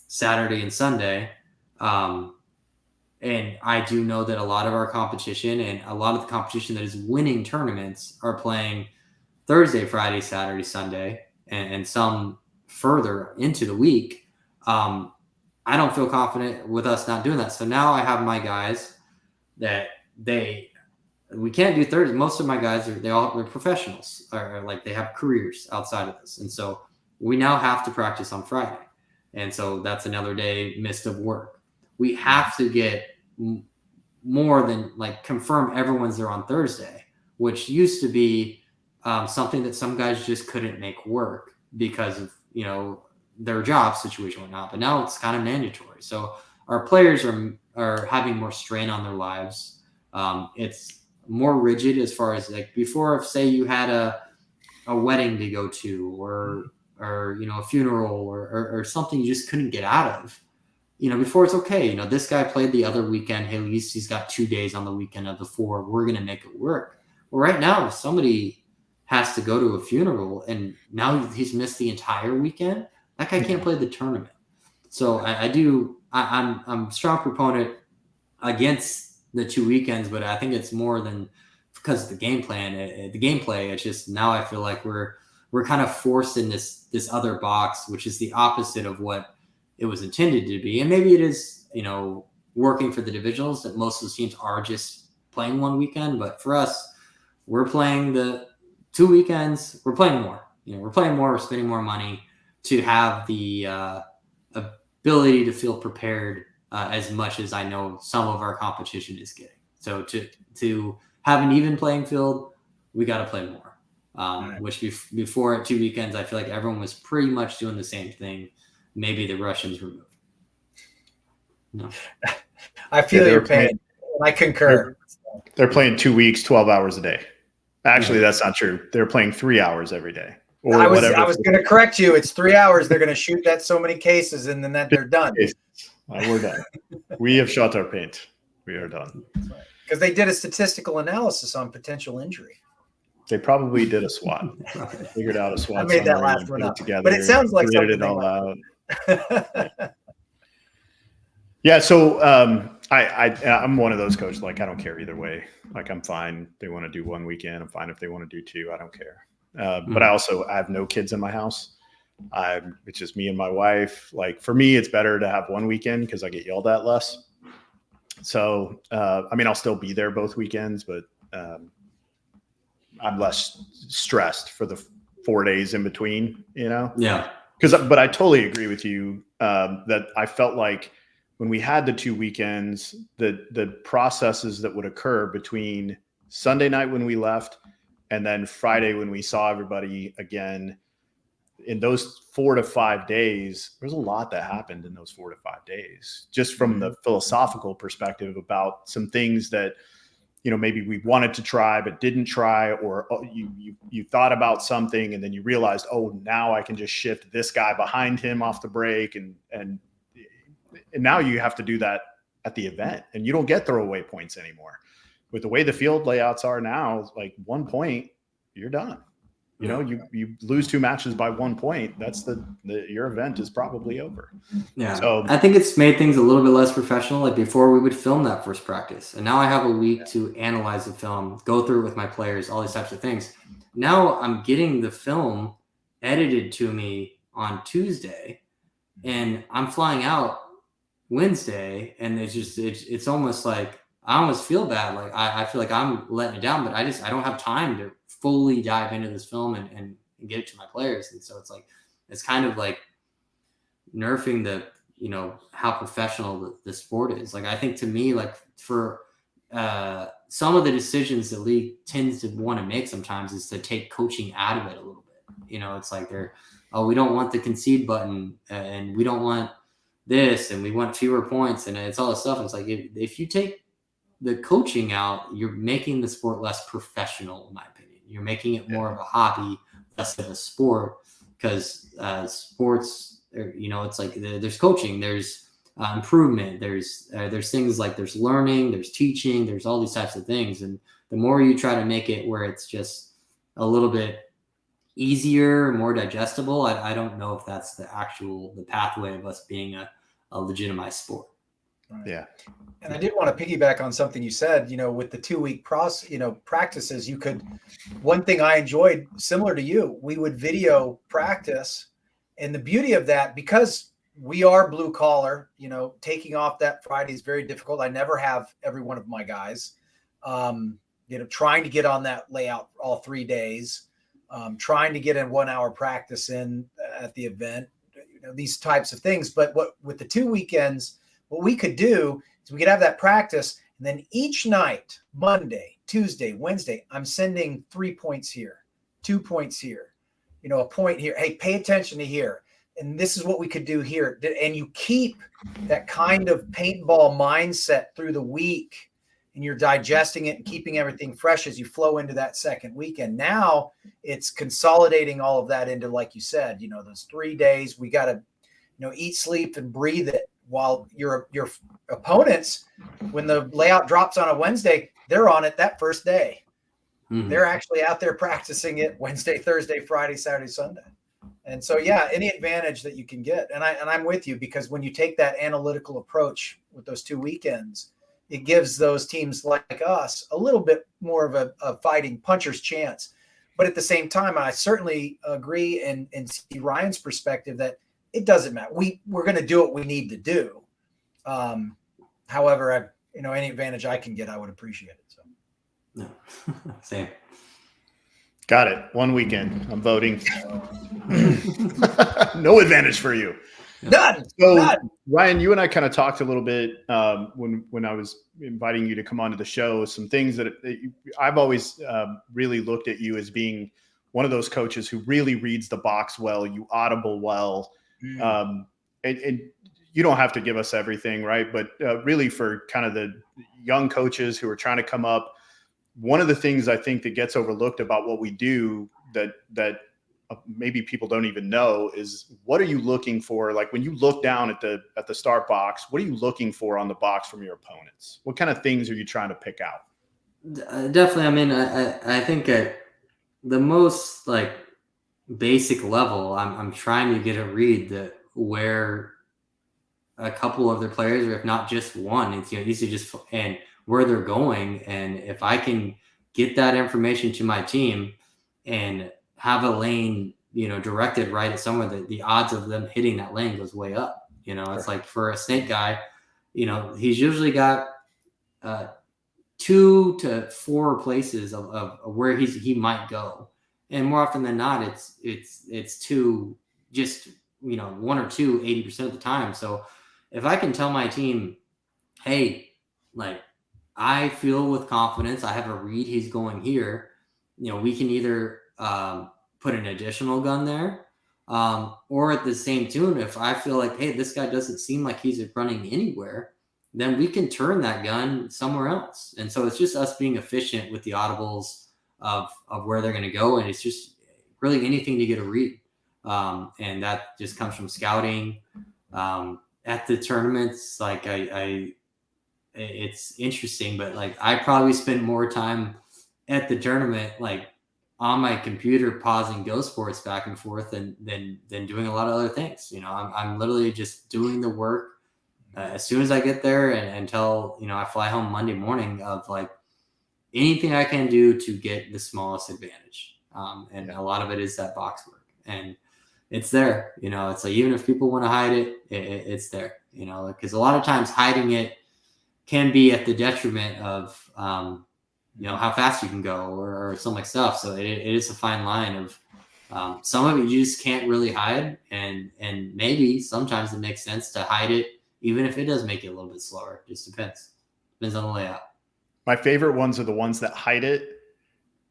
Saturday and Sunday. And I do know that a lot of our competition and a lot of the competition that is winning tournaments are playing Thursday, Friday, Saturday, Sunday, and some further into the week. I don't feel confident with us not doing that. So now I have my guys that we can't do Thursday. Most of my guys they're professionals, or like they have careers outside of this. And so we now have to practice on Friday. And so that's another day missed of work. We have to get more than like confirm everyone's there on Thursday, which used to be something that some guys just couldn't make work because of, their job situation and whatnot. But now it's kind of mandatory. So our players are having more strain on their lives. It's more rigid as far as like before, if say you had a wedding to go to or a funeral or something you just couldn't get out of. Before it's okay. This guy played the other weekend. Hey, at least he's got 2 days on the weekend of the 4. We're going to make it work. Well, right now, if somebody has to go to a funeral and now he's missed the entire weekend, that guy can't play the tournament. So I'm a strong proponent against the 2 weekends, but I think it's more than because of the game plan, the gameplay. It's just now I feel like we're kind of forced in this other box, which is the opposite of what it was intended to be. And maybe it is, working for the divisionals that most of the teams are just playing 1 weekend. But for us, we're playing the 2 weekends. We're playing more. We're playing more. We're spending more money to have the ability to feel prepared as much as I know some of our competition is getting. So to have an even playing field, we got to play more. Which before 2 weekends, I feel like everyone was pretty much doing the same thing. Maybe the Russians removed. No. I feel your pain. I concur. They're playing 2 weeks, 12 hours a day. Actually, that's not true. They're playing 3 hours every day. Or I was whatever. going to correct you. It's 3 hours. They're going to shoot that so many cases, and then they're done. We're done. We have shot our paint. We are done. Because they did a statistical analysis on potential injury. They probably did a SWOT. Figured out a SWOT. I made that summary last and one put it up. together, But it sounds like created something it all out. out. Yeah, so I'm one of those coaches. Like, I don't care either way. Like, I'm fine. They want to do one weekend. I'm fine if they want to do two. I don't care. But I have no kids in my house. It's just me and my wife. Like, for me, it's better to have one weekend because I get yelled at less. So, I'll still be there both weekends, but I'm less stressed for the 4 days in between, Yeah. But I totally agree with you that I felt like when we had the 2 weekends, the processes that would occur between Sunday night when we left and then Friday when we saw everybody again, in those 4 to 5 days, there's a lot that happened in those 4 to 5 days, just from the philosophical perspective about some things that, maybe we wanted to try but didn't try, or you thought about something and then you realized, oh, now I can just shift this guy behind him off the break, and now you have to do that at the event, and you don't get throwaway points anymore. With the way the field layouts are now, like 1 point, you're done. You lose 2 matches by 1 point. That's your event is probably over. Yeah. So I think it's made things a little bit less professional. Like, before, we would film that first practice, and now I have a week to analyze the film, go through it with my players, all these types of things. Now I'm getting the film edited to me on Tuesday, and I'm flying out Wednesday, and it's almost like I almost feel bad. Like, I feel like I'm letting it down, but I don't have time to fully dive into this film and get it to my players. And so it's kind of like nerfing how professional the sport is. Like, I think, to me, like, for some of the decisions the league tends to want to make sometimes is to take coaching out of it a little bit. It's like we don't want the concede button, and we don't want this, and we want fewer points, and it's all this stuff. And it's like, if you take the coaching out, you're making the sport less professional, in my opinion. You're making it more of a hobby, less of a sport, because sports, it's like there's coaching, there's improvement, there's things like there's learning, there's teaching, there's all these types of things. And the more you try to make it where it's just a little bit easier, more digestible, I don't know if that's the pathway of us being a legitimized sport. Right. Yeah. And I did want to piggyback on something you said, with the 2 week practices, one thing I enjoyed, similar to you, we would video practice. And the beauty of that, because we are blue collar, taking off that Friday is very difficult. I never have every one of my guys, trying to get on that layout all 3 days, trying to get a 1 hour practice in at the event, these types of things. But with the 2 weekends, what we could do is we could have that practice, and then each night, Monday, Tuesday, Wednesday, I'm sending 3 points here, 2 points here, a point here. Hey, pay attention to here. And this is what we could do here. And you keep that kind of paintball mindset through the week, and you're digesting it and keeping everything fresh as you flow into that second weekend. Now it's consolidating all of that into, like you said, those 3 days, we got to, eat, sleep, and breathe it. While your opponents, when the layout drops on a Wednesday, they're on it that first day. Mm-hmm. They're actually out there practicing it Wednesday, Thursday, Friday, Saturday, Sunday. And so, yeah, any advantage that you can get. And I'm with you, because when you take that analytical approach with those 2 weekends, it gives those teams like us a little bit more of a fighting puncher's chance. But at the same time, I certainly agree and see Ryan's perspective that it doesn't matter. We're going to do what we need to do. However, any advantage I can get, I would appreciate it. So, no, same. Got it. 1 weekend. I'm voting. No advantage for you. None. So, None. Ryan, you and I kind of talked a little bit when I was inviting you to come onto the show. Some things that I've always really looked at you as being one of those coaches who really reads the box well. You audible well. And you don't have to give us everything, right? But really for kind of the young coaches who are trying to come up, one of the things I think that gets overlooked about what we do that maybe people don't even know is, what are you looking for? Like when you look down at the start box, what are you looking for on the box from your opponents? What kind of things are you trying to pick out? Definitely. I mean, I think at the most like basic level, I'm trying to get a read that where a couple of their players, or if not just one, it's, you know, easy just and where they're going. And if I can get that information to my team and have a lane, you know, directed right at somewhere, that the odds of them hitting that lane goes way up. You know, it's like for a snake guy, you know, he's usually got 2 to 4 places of where he might go. And more often than not, it's 2, just, you know, 1 or 2, 80% of the time. So if I can tell my team, hey, like, I feel with confidence, I have a read, he's going here, you know, we can either put an additional gun there, or at the same tune, if I feel like, hey, this guy doesn't seem like he's running anywhere, then we can turn that gun somewhere else. And so it's just us being efficient with the audibles of where they're going to go. And it's just really anything to get a read. And that just comes from scouting. At the tournaments, like it's interesting, but like I probably spend more time at the tournament, like on my computer, pausing Go Sports back and forth than doing a lot of other things. You know, I'm literally just doing the work as soon as I get there and until, you know, I fly home Monday morning, of like anything I can do to get the smallest advantage. And a lot of it is that box work, and it's there. You know, it's like, even if people want to hide it, it's there, you know, because a lot of times hiding it can be at the detriment of, you know, how fast you can go or some like stuff. So it is a fine line of some of it you just can't really hide. And maybe sometimes it makes sense to hide it, even if it does make it a little bit slower. Just depends on the layout. My favorite ones are the ones that hide it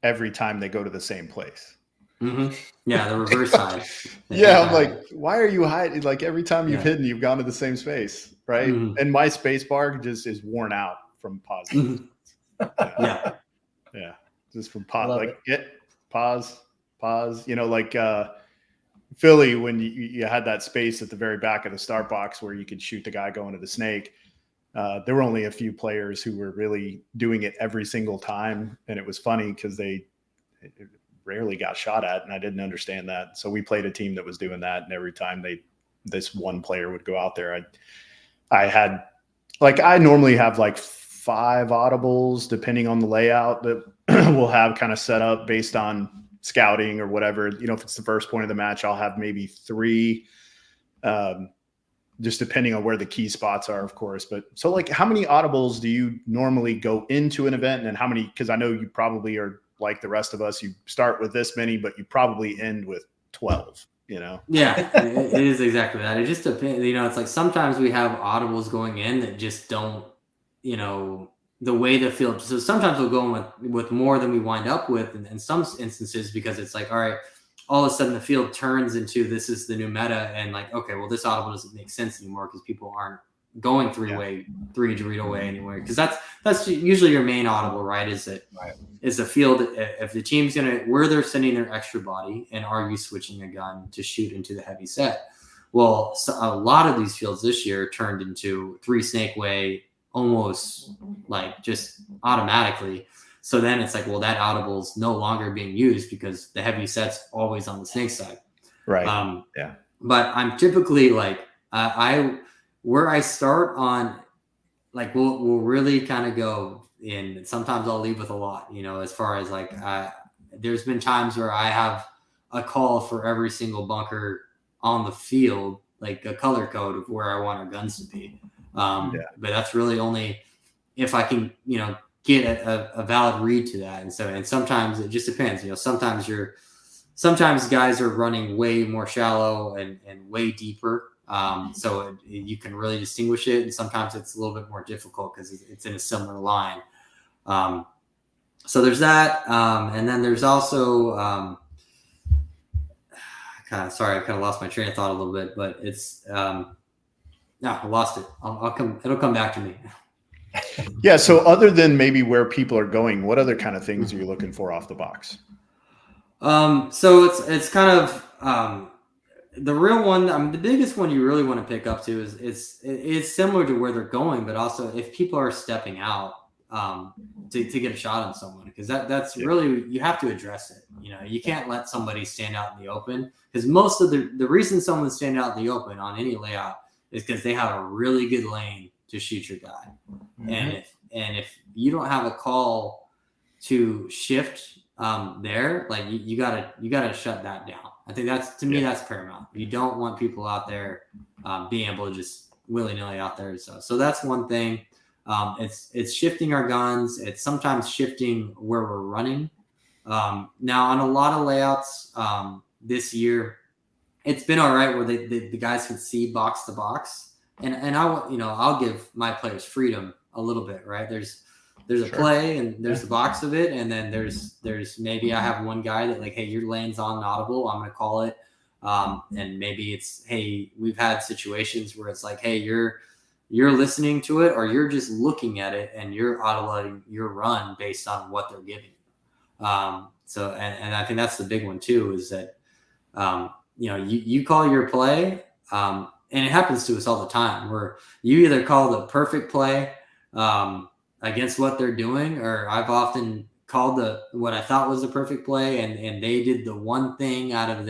every time they go to the same place. Mm-hmm. Yeah, the reverse side. Yeah, I'm like, why are you hiding? Like every time you've hidden, you've gone to the same space, right? Mm-hmm. And my space bar just is worn out from pausing. Mm-hmm. Yeah, just from pause, like pause. You know, like Philly, when you had that space at the very back of the start box where you could shoot the guy going to the snake. There were only a few players who were really doing it every single time, and it was funny because they rarely got shot at, and I didn't understand that. So we played a team that was doing that, and every time this one player would go out there, I normally have like 5 audibles depending on the layout that we'll have kind of set up based on scouting or whatever. You know, if it's the first point of the match, I'll have maybe 3, just depending on where the key spots are, of course. But so, like, how many audibles do you normally go into an event, and how many? Because I know you probably are like the rest of us. You start with this many, but you probably end with 12. You know? Yeah, it is exactly that. It just depends. You know, it's like sometimes we have audibles going in that just don't, you know, the way the field. So sometimes we'll go in with more than we wind up with in some instances, because it's like, all right, all of a sudden the field turns into, this is the new meta, and like, okay, well, this audible doesn't make sense anymore because people aren't going three Dorito way anywhere. Because that's usually your main audible, right? Is the field, if the team's where they're sending their extra body, and are you switching a gun to shoot into the heavy set? Well, so a lot of these fields this year turned into 3 snake way, almost like just automatically. So then it's like, well, that audible's no longer being used because the heavy set's always on the snake side. Right. But I'm typically like, where I start on, like, we'll really kind of go in. Sometimes I'll leave with a lot, you know, as far as like, there's been times where I have a call for every single bunker on the field, like a color code of where I want our guns to be. But that's really only if I can, you know, get a valid read to that. And sometimes it just depends, you know, sometimes guys are running way more shallow and way deeper. So you can really distinguish it. And sometimes it's a little bit more difficult because it's in a similar line. So there's that. And then there's also, I kind of lost my train of thought a little bit, but it's, No, I lost it. I'll come. It'll come back to me. Yeah. So other than maybe where people are going, what other kind of things are you looking for off the box? So it's kind of the real one. I mean, the biggest one you really want to pick up to is it's similar to where they're going, but also if people are stepping out to get a shot on someone, because that's really, you have to address it. You know, you can't let somebody stand out in the open, because most of the reason someone's standing out in the open on any layout is because they have a really good lane to shoot your guy. Mm-hmm. And if you don't have a call to shift there, like you gotta shut that down. I think that's, to me, that's paramount. You don't want people out there being able to just willy-nilly out there. So that's one thing. It's shifting our guns. It's sometimes shifting where we're running. Now on a lot of layouts this year, it's been all right where the guys can see box to box, and I'll give my players freedom a little bit, right? There's a play and there's the box of it, and then there's maybe I have one guy that, like, hey, your lane's on audible, I'm gonna call it, and maybe it's, hey, we've had situations where it's like, hey, you're listening to it, or you're just looking at it and you're audibling your run based on what they're giving. So I think that's the big one too, is that you call your play, and it happens to us all the time, where you either call the perfect play against what they're doing, or I've often called what I thought was the perfect play, and they did the one thing out of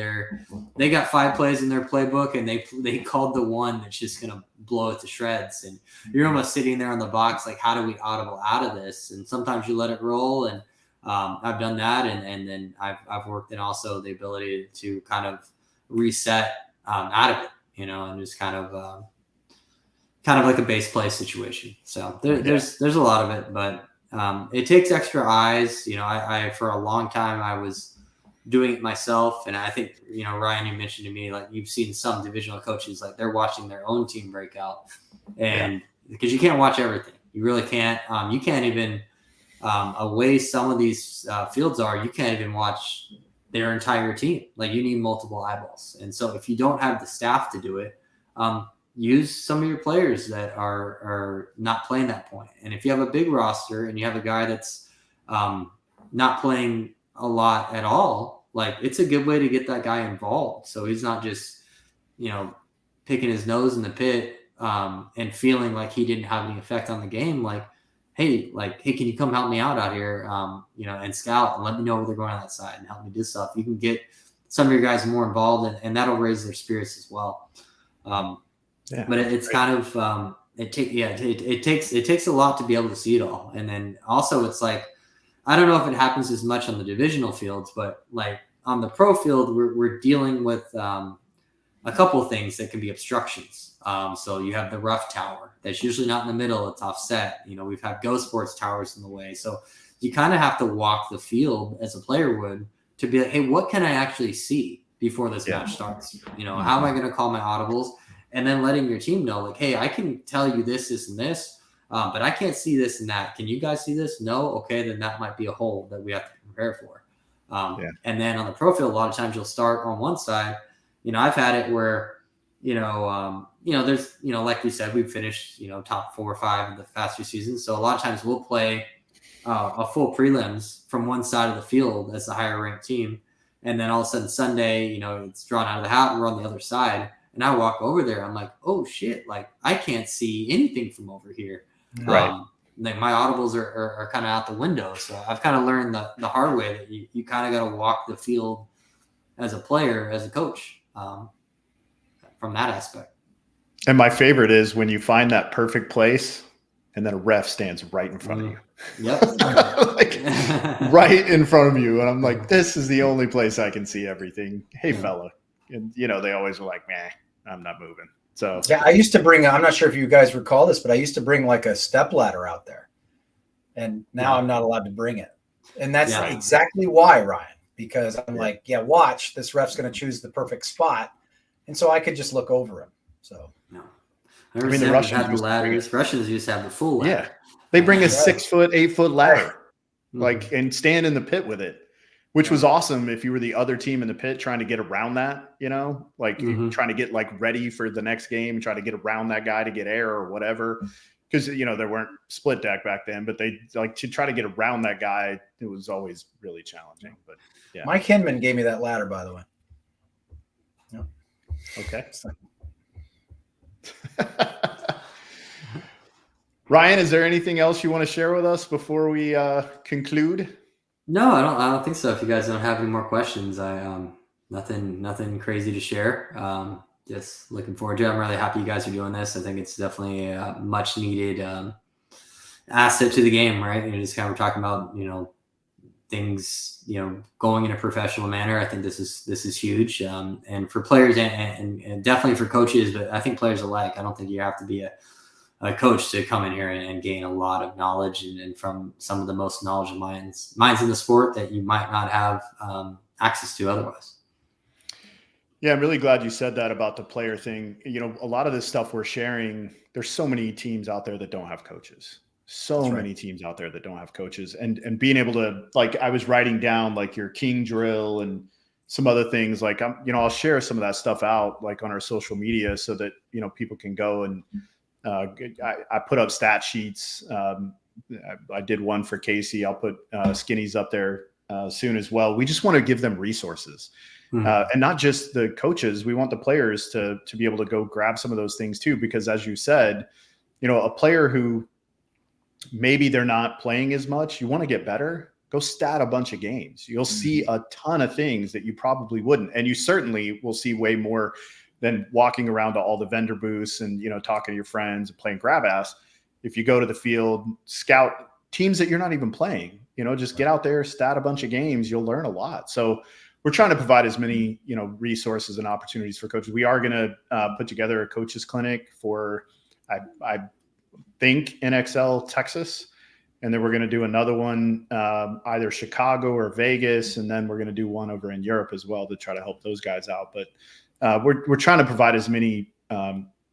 they got 5 plays in their playbook, and they called the one that's just going to blow it to shreds. And you're almost sitting there on the box, like, how do we audible out of this? And sometimes you let it roll. And I've done that. And then I've worked in also the ability to kind of reset out of it, and just kind of like a base play situation. So there's a lot of it, but it takes extra eyes. I for a long time I was doing it myself, and I think, Ryan, you mentioned to me, like, you've seen some divisional coaches, like, they're watching their own team break out, and because you can't watch everything, you really can't. You can't even away some of these fields are, you can't even watch their entire team. Like, you need multiple eyeballs, and so if you don't have the staff to do it, use some of your players that are not playing that point. And if you have a big roster and you have a guy that's not playing a lot at all, like, it's a good way to get that guy involved, so he's not just picking his nose in the pit and feeling like he didn't have any effect on the game. Like, hey, can you come help me out here, and scout and let me know where they're going on that side and help me do stuff. You can get some of your guys more involved, and that'll raise their spirits as well. But it's kind of it takes a lot to be able to see it all. And then also, it's like, I don't know if it happens as much on the divisional fields, but like on the pro field, we're dealing with a couple of things that can be obstructions. So you have the rough tower that's usually not in the middle, it's offset. We've had Go Sports towers in the way. So you kind of have to walk the field as a player would, to be like, hey, what can I actually see before this match starts? How am I going to call my audibles? And then letting your team know, like, hey, I can tell you this, and this, but I can't see this and that. Can you guys see this? No? Okay, then that might be a hole that we have to prepare for. And then on the pro field, a lot of times you'll start on one side. I've had it where, there's, like we said, we've finished, top 4 or 5 of the past few seasons. So a lot of times we'll play a full prelims from one side of the field as the higher ranked team. And then all of a sudden Sunday, it's drawn out of the hat and we're on the other side. And I walk over there, I'm like, oh shit, like, I can't see anything from over here. Right. Like, my audibles are kind of out the window. So I've kind of learned the hard way that you kind of got to walk the field as a player, as a coach, from that aspect. And my favorite is when you find that perfect place and then a ref stands right in front of you. Yep. Like, right in front of you. And I'm like, this is the only place I can see everything. Hey, fella. And, they always were like, man, I'm not moving. So yeah, I used to bring, I'm not sure if you guys recall this, but I used to bring like a step ladder out there, and now I'm not allowed to bring it. And that's exactly why, Ryan, because I'm like, watch, this ref's going to choose the perfect spot. And so I could just look over him. So I mean, the Russians used to have the full ladder. Yeah. They bring a 6 foot, 8 foot ladder, like, and stand in the pit with it. which was awesome if you were the other team in the pit trying to get around that, like trying to get like ready for the next game and try to get around that guy to get air or whatever. Because, there weren't split deck back then, but they like to try to get around that guy. It was always really challenging, but yeah. Mike Hinman gave me that ladder, by the way. Yep. Okay. Ryan, is there anything else you want to share with us before we conclude? No, I don't think so. If you guys don't have any more questions, nothing crazy to share. Just looking forward to it. I'm really happy you guys are doing this. I think it's definitely a much needed asset to the game, right? Just kind of talking about, things, going in a professional manner. I think this is huge. And for players and definitely for coaches, but I think players alike. I don't think you have to be a coach to come in here and gain a lot of knowledge and from some of the most knowledgeable minds in the sport that you might not have access to otherwise. Yeah, I'm really glad you said that about the player thing. A lot of this stuff we're sharing, there's so many teams out there that don't have coaches. Many teams out there that don't have coaches. And being able to, like, I was writing down like your King drill and some other things, like, I'll share some of that stuff out like on our social media so that, people can go and I put up stat sheets. I did one for Casey. I'll put Skinny's up there soon as well. We just want to give them resources. And not just the coaches. We want the players to be able to go grab some of those things too, because as you said, a player who maybe they're not playing as much, you want to get better, go stat a bunch of games. You'll see a ton of things that you probably wouldn't. And you certainly will see way more than walking around to all the vendor booths and, talking to your friends and playing grab ass. If you go to the field, scout teams that you're not even playing, just get out there, stat a bunch of games, you'll learn a lot. So we're trying to provide as many, resources and opportunities for coaches. We are going to put together a coaches clinic for, I think, NXL Texas. And then we're going to do another one, either Chicago or Vegas. And then we're going to do one over in Europe as well to try to help those guys out. But we're trying to provide as many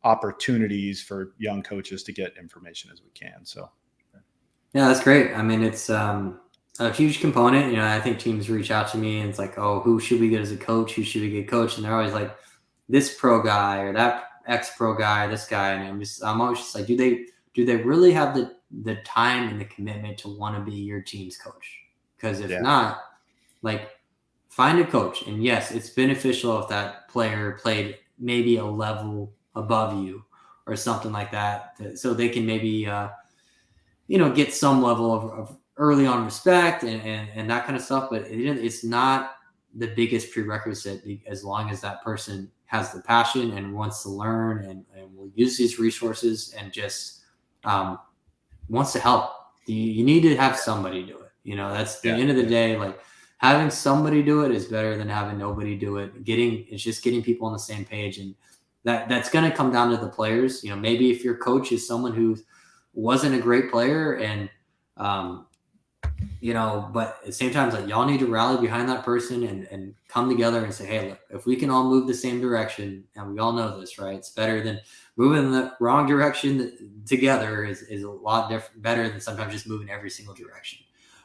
opportunities for young coaches to get information as we can. So, yeah, that's great. I mean, it's a huge component. I think teams reach out to me and it's like, oh, who should we get as a coach? Who should we get coached? And they're always like, this pro guy or that ex-pro guy, this guy. And I'm always just like, do they really have the time and the commitment to want to be your team's coach? Because if not, like, find a coach. And yes, it's beneficial if that player played maybe a level above you or something like that, so they can maybe, get some level of early on respect and that kind of stuff. But it's not the biggest prerequisite as long as that person has the passion and wants to learn and will use these resources and just wants to help. You need to have somebody do it. That's the end of the day. Like, having somebody do it is better than having nobody do it. It's just getting people on the same page, and that's going to come down to the players. Maybe if your coach is someone who wasn't a great player, and but at the same time, it's like, y'all need to rally behind that person and come together and say, hey, look, if we can all move the same direction, and we all know this, right? It's better than moving in the wrong direction together is a lot better than sometimes just moving every single direction.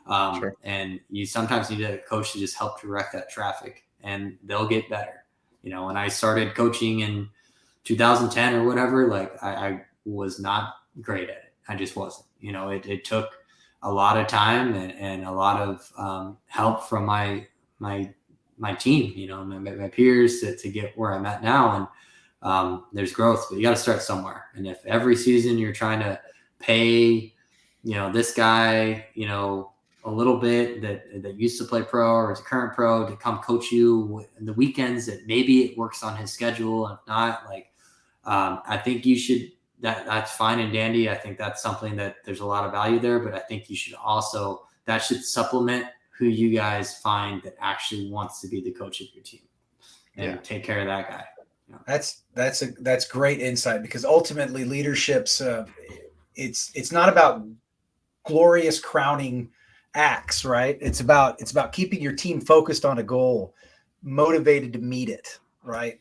Sure. And you sometimes need a coach to just help direct that traffic, and they'll get better. When I started coaching in 2010 or whatever, like I was not great at it. I just wasn't. It took a lot of time and a lot of help from my team, my peers to get where I'm at now. And there's growth, but you got to start somewhere. And if every season you're trying to pay, this guy, a little bit that used to play pro or is a current pro to come coach you in the weekends, that maybe it works on his schedule. And if not, like, I think you should, that's fine and dandy. I think that's something that there's a lot of value there, but I think you should also, that should supplement who you guys find that actually wants to be the coach of your team and take care of that guy. That's great insight, because ultimately leadership's it's not about glorious crowning acts, right? It's about keeping your team focused on a goal, motivated to meet it, right?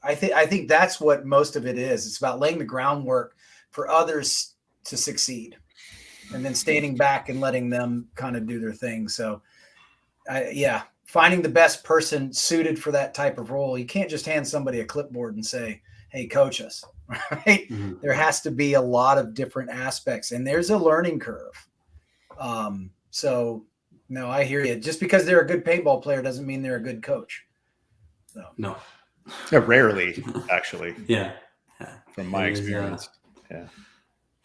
I think that's what most of it is. It's about laying the groundwork for others to succeed, and then standing back and letting them kind of do their thing. So finding the best person suited for that type of role. You can't just hand somebody a clipboard and say, hey, coach us, right? Mhm. There has to be a lot of different aspects, and there's a learning curve. So no, I hear you. Just because they're a good paintball player doesn't mean they're a good coach. So. No. Yeah, rarely, actually. Yeah. From my experience.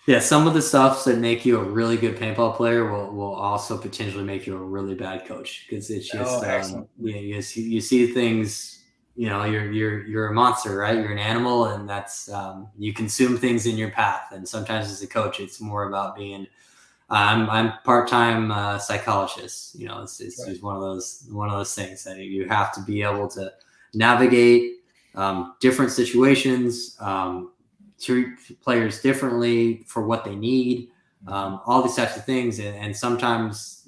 Yeah, some of the stuffs that make you a really good paintball player will also potentially make you a really bad coach, because it's just you see things. You're a monster, right? You're an animal, and that's you consume things in your path. And sometimes as a coach, it's more about being. I'm part-time psychologist. It's just one of those things that you have to be able to navigate different situations. Treat players differently for what they need, all these types of things. And sometimes,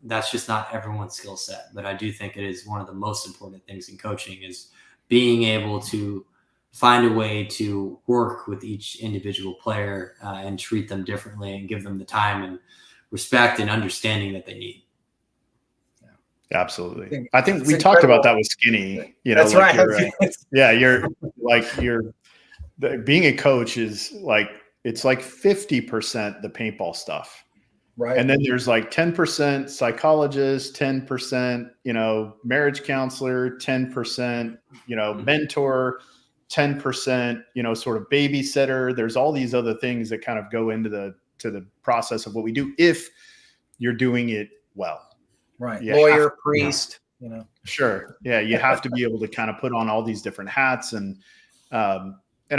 that's just not everyone's skill set. But I do think it is one of the most important things in coaching is being able to find a way to work with each individual player and treat them differently and give them the time and respect and understanding that they need. Absolutely. I think we talked about that with Skinny. That's like right. you're being a coach is like, it's like 50% the paintball stuff. Right. And then there's like 10% psychologist, 10%, marriage counselor, 10%, mentor, 10%, sort of babysitter. There's all these other things that kind of go into the process of what we do if you're doing it well. Right. Lawyer, priest, Sure. Yeah. You have to be able to kind of put on all these different hats. And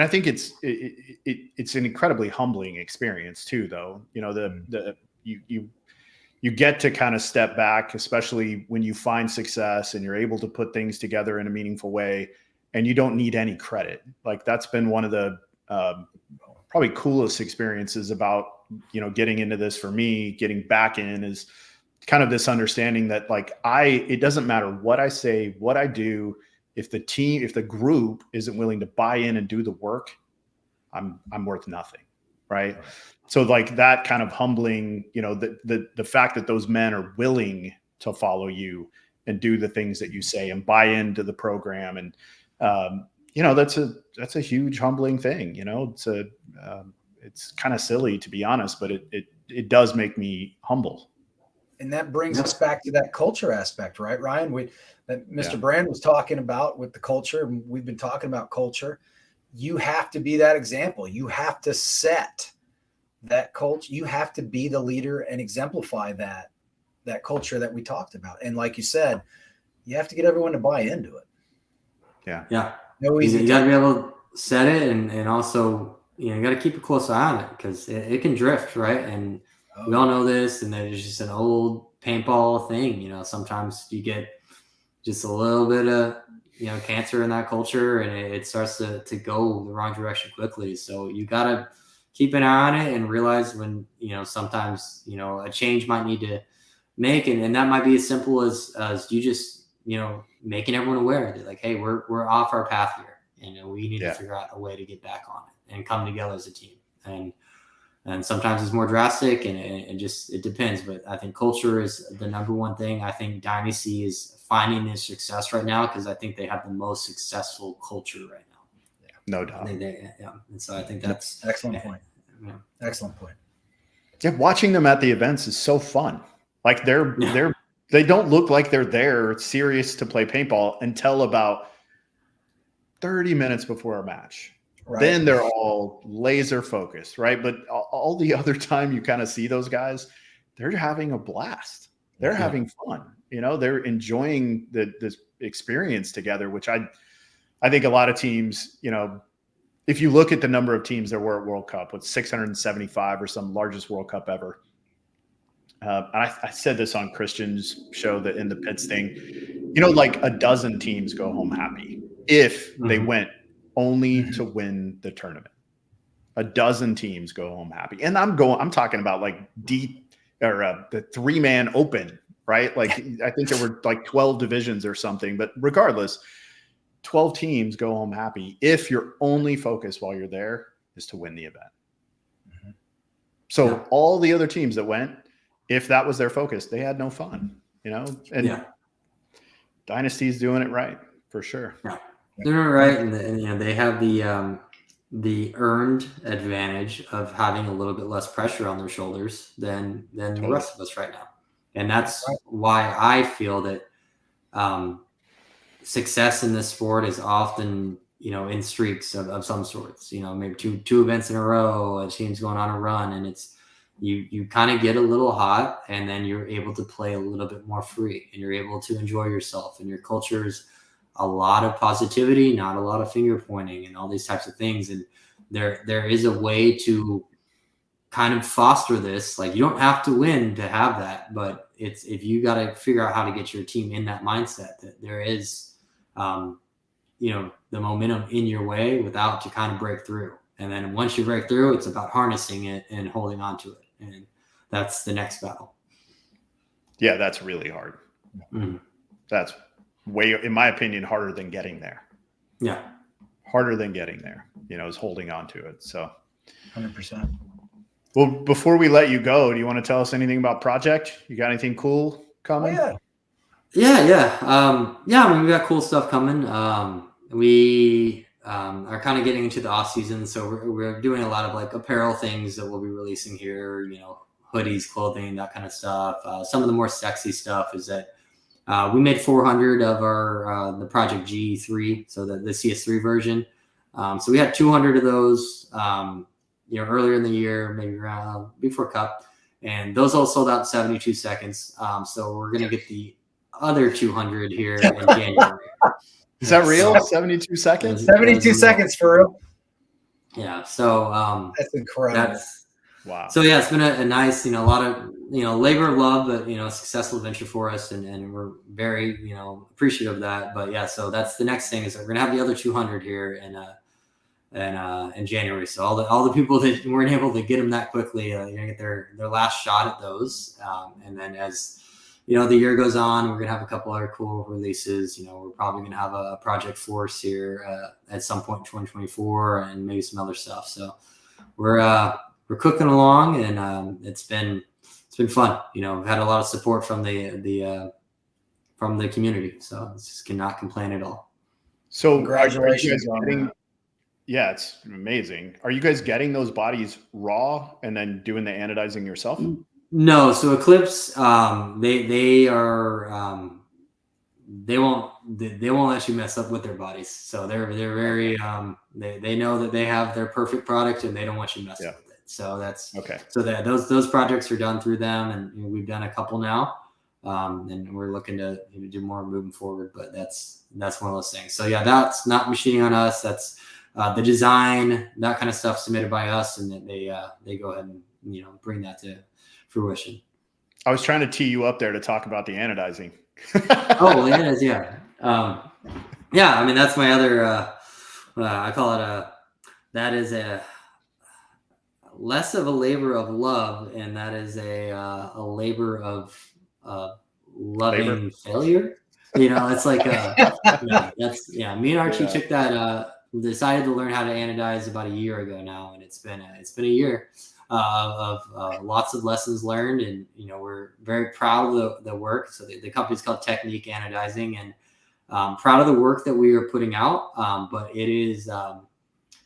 I think it's an incredibly humbling experience too, though. You get to kind of step back, especially when you find success and you're able to put things together in a meaningful way, and you don't need any credit. Like, that's been one of the probably coolest experiences about, getting into this for me, getting back in, is kind of this understanding that it doesn't matter what I say, what I do. If the group isn't willing to buy in and do the work, I'm worth nothing. Right. So that kind of humbling, the fact that those men are willing to follow you and do the things that you say and buy into the program. And, that's a huge humbling thing. It's kind of silly, to be honest, but it does make me humble. And that brings us back to that culture aspect, right, Ryan? That Mr. Brand was talking about with the culture, and we've been talking about culture. You have to be that example. You have to set that culture. You have to be the leader and exemplify that culture that we talked about. And like you said, you have to get everyone to buy into it. Yeah. No easy. You got to be able to set it, and also you got to keep a close eye on it, because it can drift, right? And we all know this, and there's just an old paintball thing. Sometimes you get just a little bit of cancer in that culture, and it starts to go the wrong direction quickly. So you got to keep an eye on it and realize when sometimes a change might need to make, and that might be as simple as you just making everyone aware that, like, hey, we're off our path here, and we need to figure out a way to get back on it and come together as a team. And sometimes it's more drastic, and it depends. But I think culture is the number one thing. I think Dynasty is finding their success right now because I think they have the most successful culture right now. Yeah, no doubt. And so I think that's excellent point. Yeah. Excellent point. Yeah, watching them at the events is so fun. Like they don't look like they're there serious to play paintball until about 30 minutes before a match. Right. Then they're all laser focused, right? But all the other time you kind of see those guys, they're having a blast. They're having fun. They're enjoying this experience together, which I think a lot of teams, if you look at the number of teams that were at World Cup, with 675 or some largest World Cup ever. I said this on Christian's show, that in the pits thing, like a dozen teams go home happy if they went only to win the tournament. A dozen teams go home happy. And I'm talking about like the 3-man open, right? Like I think there were like 12 divisions or something, but regardless, 12 teams go home happy if your only focus while you're there is to win the event. So all the other teams that went, if that was their focus, they had no fun. and Yeah. Dynasty's doing it right for sure. Yeah. They're doing it right, and they have the earned advantage of having a little bit less pressure on their shoulders than the rest of us right now. And that's why I feel that success in this sport is often, in streaks of some sorts, maybe two events in a row, a team's going on a run, and it's, you kind of get a little hot, and then you're able to play a little bit more free, and you're able to enjoy yourself, and your culture's a lot of positivity, not a lot of finger pointing and all these types of things. And there is a way to kind of foster this. Like, you don't have to win to have that, but if you got to figure out how to get your team in that mindset, that there is, the momentum in your way without to kind of break through. And then once you break through, it's about harnessing it and holding on to it. And that's the next battle. Yeah, that's really hard. Mm-hmm. That's way, in my opinion, harder than getting there. Yeah. Harder than getting there, is holding on to it. So 100%. Well, before we let you go, do you want to tell us anything about Project? You got anything cool coming? Yeah. I mean, we got cool stuff coming. We are kind of getting into the off season. So we're doing a lot of like apparel things that we'll be releasing here, hoodies, clothing, that kind of stuff. Some of the more sexy stuff is that we made 400 of our the Project G3, so the CS3 version. So we had 200 of those, earlier in the year, maybe around before Cup, and those all sold out in 72 seconds. So we're gonna get the other 200 here in January. Is that real? 72 seconds? 72 seconds for real. Yeah. So that's incredible. Wow. So yeah, it's been a nice, a lot of, labor of love, but, successful venture for us. And we're very, appreciative of that. But yeah, so that's the next thing is we're going to have the other 200 here in January. So all the people that weren't able to get them that quickly, you're going to get their last shot at those. And then as, the year goes on, we're going to have a couple other cool releases. We're probably going to have a Project Force here at some point in 2024 and maybe some other stuff. So we're cooking along, and it's been fun. We've had a lot of support from the community, so I just cannot complain at all. So congratulations on that. Yeah, it's amazing. Are you guys getting those bodies raw and then doing the anodizing yourself? No, so Eclipse, they are they won't let you mess up with their bodies. So they're very they know that they have their perfect product and they don't want you messing with it. So that's okay. So that those projects are done through them, and we've done a couple now, and we're looking to do more moving forward. But that's one of those things. So yeah, that's not machining on us. That's the design, that kind of stuff submitted by us, and then they go ahead and bring that to fruition. I was trying to tee you up there to talk about the anodizing. Oh, yeah. Yeah, I mean, that's my other, I call it that is a less of a labor of love, and that is a labor of loving failure. It's like, me and Archie took that, decided to learn how to anodize about a year ago now. And it's been a year of lots of lessons learned, and we're very proud of the work. So the company's called Technique Anodizing, and proud of the work that we are putting out. But it is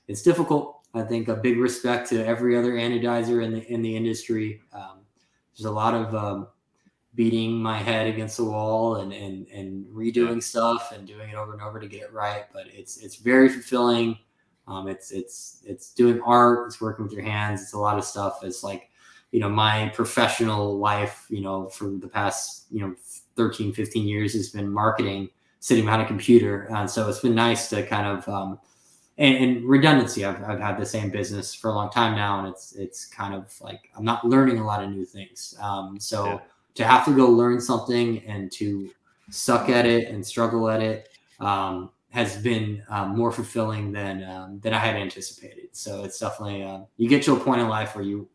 it's difficult. I think a big respect to every other anodizer in the industry. There's a lot of beating my head against the wall and redoing stuff and doing it over and over to get it right. But it's very fulfilling. It's doing art, it's working with your hands. It's a lot of stuff. It's like, my professional life, for the past, 13, 15 years has been marketing, sitting behind a computer. And so it's been nice to kind of, and redundancy. I've had the same business for a long time now. And it's kind of like, I'm not learning a lot of new things. To have to go learn something and to suck at it and struggle at it, has been more fulfilling than I had anticipated. So it's definitely you get to a point in life where you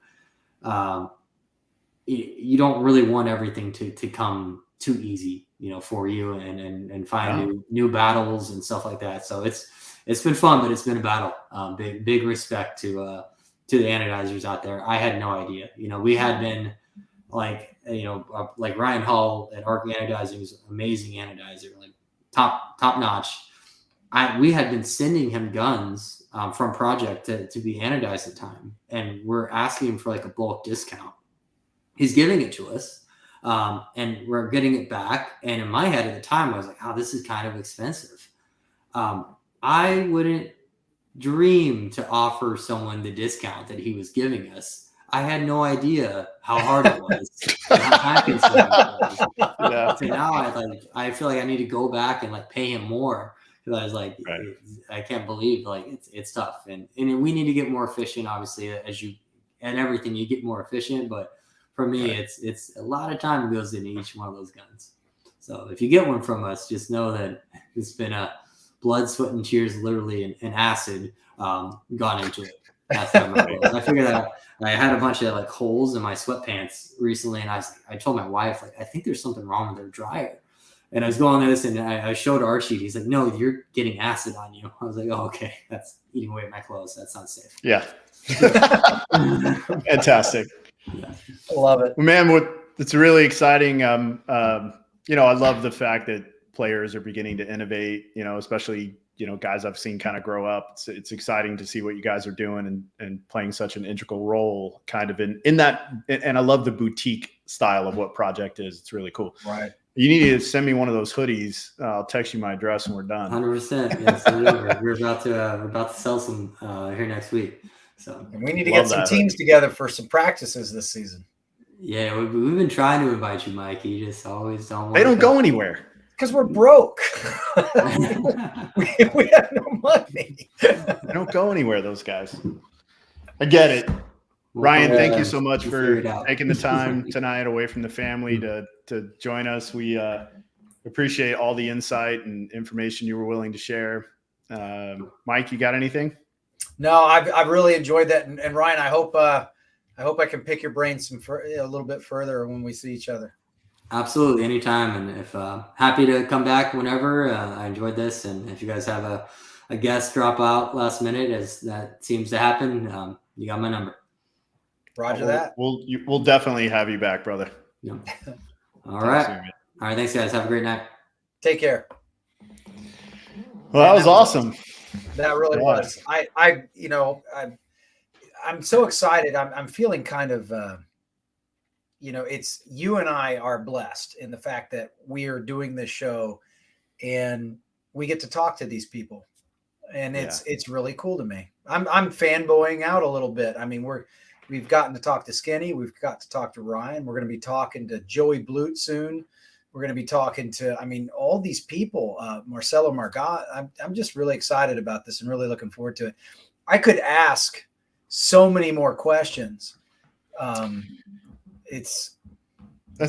don't really want everything to come too easy, for you and find new battles and stuff like that. So it's been fun, but it's been a battle. Big respect to the anodizers out there. I had no idea. We had been like like Ryan Hall at Arc Anodizing is an amazing anodizer, like top notch. We had been sending him guns from Project to be anodized at the time, and we're asking him for like a bulk discount. He's giving it to us, and we're getting it back. And in my head at the time, I was like, "Oh, this is kind of expensive." I wouldn't dream to offer someone the discount that he was giving us. I had no idea how hard it was. How time-consuming it was. Yeah. So now I feel like I need to go back and like pay him more, because I was like, Right. I can't believe like it's tough, and we need to get more efficient. Obviously, and everything you get more efficient, but for me, Right. it's a lot of time goes into each one of those guns. So if you get one from us, just know that it's been a blood, sweat, and tears, literally, and acid gone into it. I figured out I had a bunch of like holes in my sweatpants recently, and I told my wife, like, I think there's something wrong with their dryer. And I was going on this, and I showed Archie. He's like, "No, you're getting acid on you." I was like, "Oh, okay, that's eating away at my clothes. That's not safe." Yeah. Fantastic. Yeah. Love it. Man, it's really exciting. I love the fact that players are beginning to innovate, especially, guys I've seen kind of grow up. It's exciting to see what you guys are doing and playing such an integral role kind of in that. And I love the boutique style of what Project is. It's really cool. Right. You need to send me one of those hoodies. I'll text you my address when we're done. 100%. Yes, we're about to sell some here next week. So And we need to Love get some that. teams together for some practices this season. yeah, we've been trying to invite you, Mike. You just always don't. They don't go anywhere. Because we're broke. we have no money. They don't go anywhere, those guys. I get it. Ryan, thank you so much for taking the time tonight away from the family to join us. We appreciate all the insight and information you were willing to share. Mike, you got anything? No, I've really enjoyed that, and Ryan, I hope I can pick your brain a little bit further when we see each other. Absolutely, anytime. And if happy to come back whenever. I enjoyed this, and if you guys have a guest drop out last minute, as that seems to happen, you got my number. Roger that. We'll definitely have you back, brother. Yep. All right. All right. Thanks, guys. Have a great night. Take care. Well, that was awesome. That really was. I'm so excited. I'm feeling kind of, it's you and I are blessed in the fact that we are doing this show and we get to talk to these people, and it's really cool to me. I'm fanboying out a little bit. I mean, we've gotten to talk to Skinny. We've got to talk to Ryan. We're going to be talking to Joey Blute soon. We're going to be talking to, all these people, Marcelo Margot. I'm just really excited about this and really looking forward to it. I could ask so many more questions. That's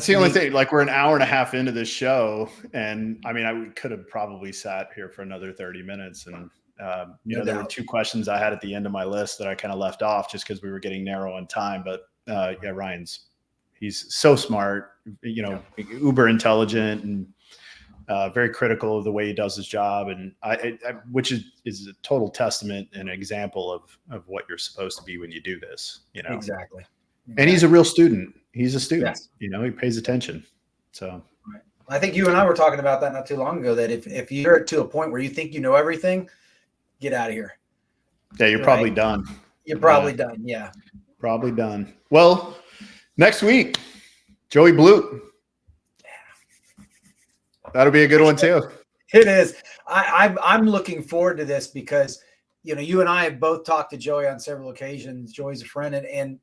the only thing. Like, we're an hour and a half into this show, and we could have probably sat here for another 30 minutes. And there were two questions I had at the end of my list that I kind of left off just because we were getting narrow on time. But he's so smart, uber intelligent, and very critical of the way he does his job, and which is a total testament and example of what you're supposed to be when you do this. Exactly. And he's a real student. He's a student. Yes. He pays attention. So I think you and I were talking about that not too long ago, that if you're to a point where you think you know everything, get out of here. Yeah, you're probably done. You're probably done. Yeah. Probably done. Well, next week, Joey Blute. That'll be a good one too. It is. I'm looking forward to this because, you and I have both talked to Joey on several occasions. Joey's a friend, and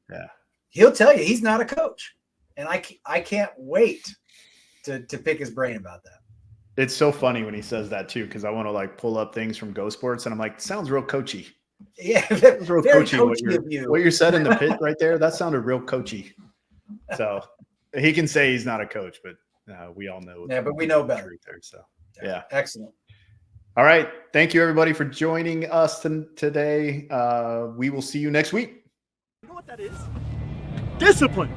he'll tell you he's not a coach. And I can't wait to pick his brain about that. It's so funny when he says that too, because I want to pull up things from Go Sports, and I'm like, sounds real coachy. Yeah, Sounds real very coachy. What you said in the pit right there, that sounded real coachy. So he can say he's not a coach, but we all know. Yeah, but we know better. Truth there, so yeah, excellent. All right, thank you everybody for joining us today. We will see you next week. You know what that is? Discipline.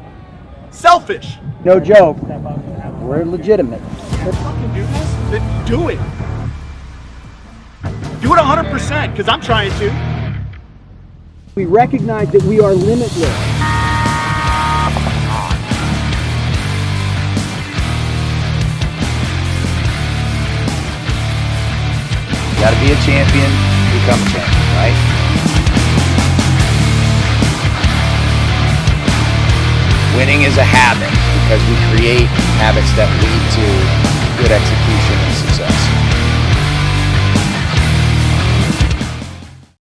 Selfish. No joke. We're legitimate. Fucking do this? Then do it. Do it 100% because I'm trying to. We recognize that we are limitless. Got to be a champion, become a champion, right? Winning is a habit because we create habits that lead to good execution and success.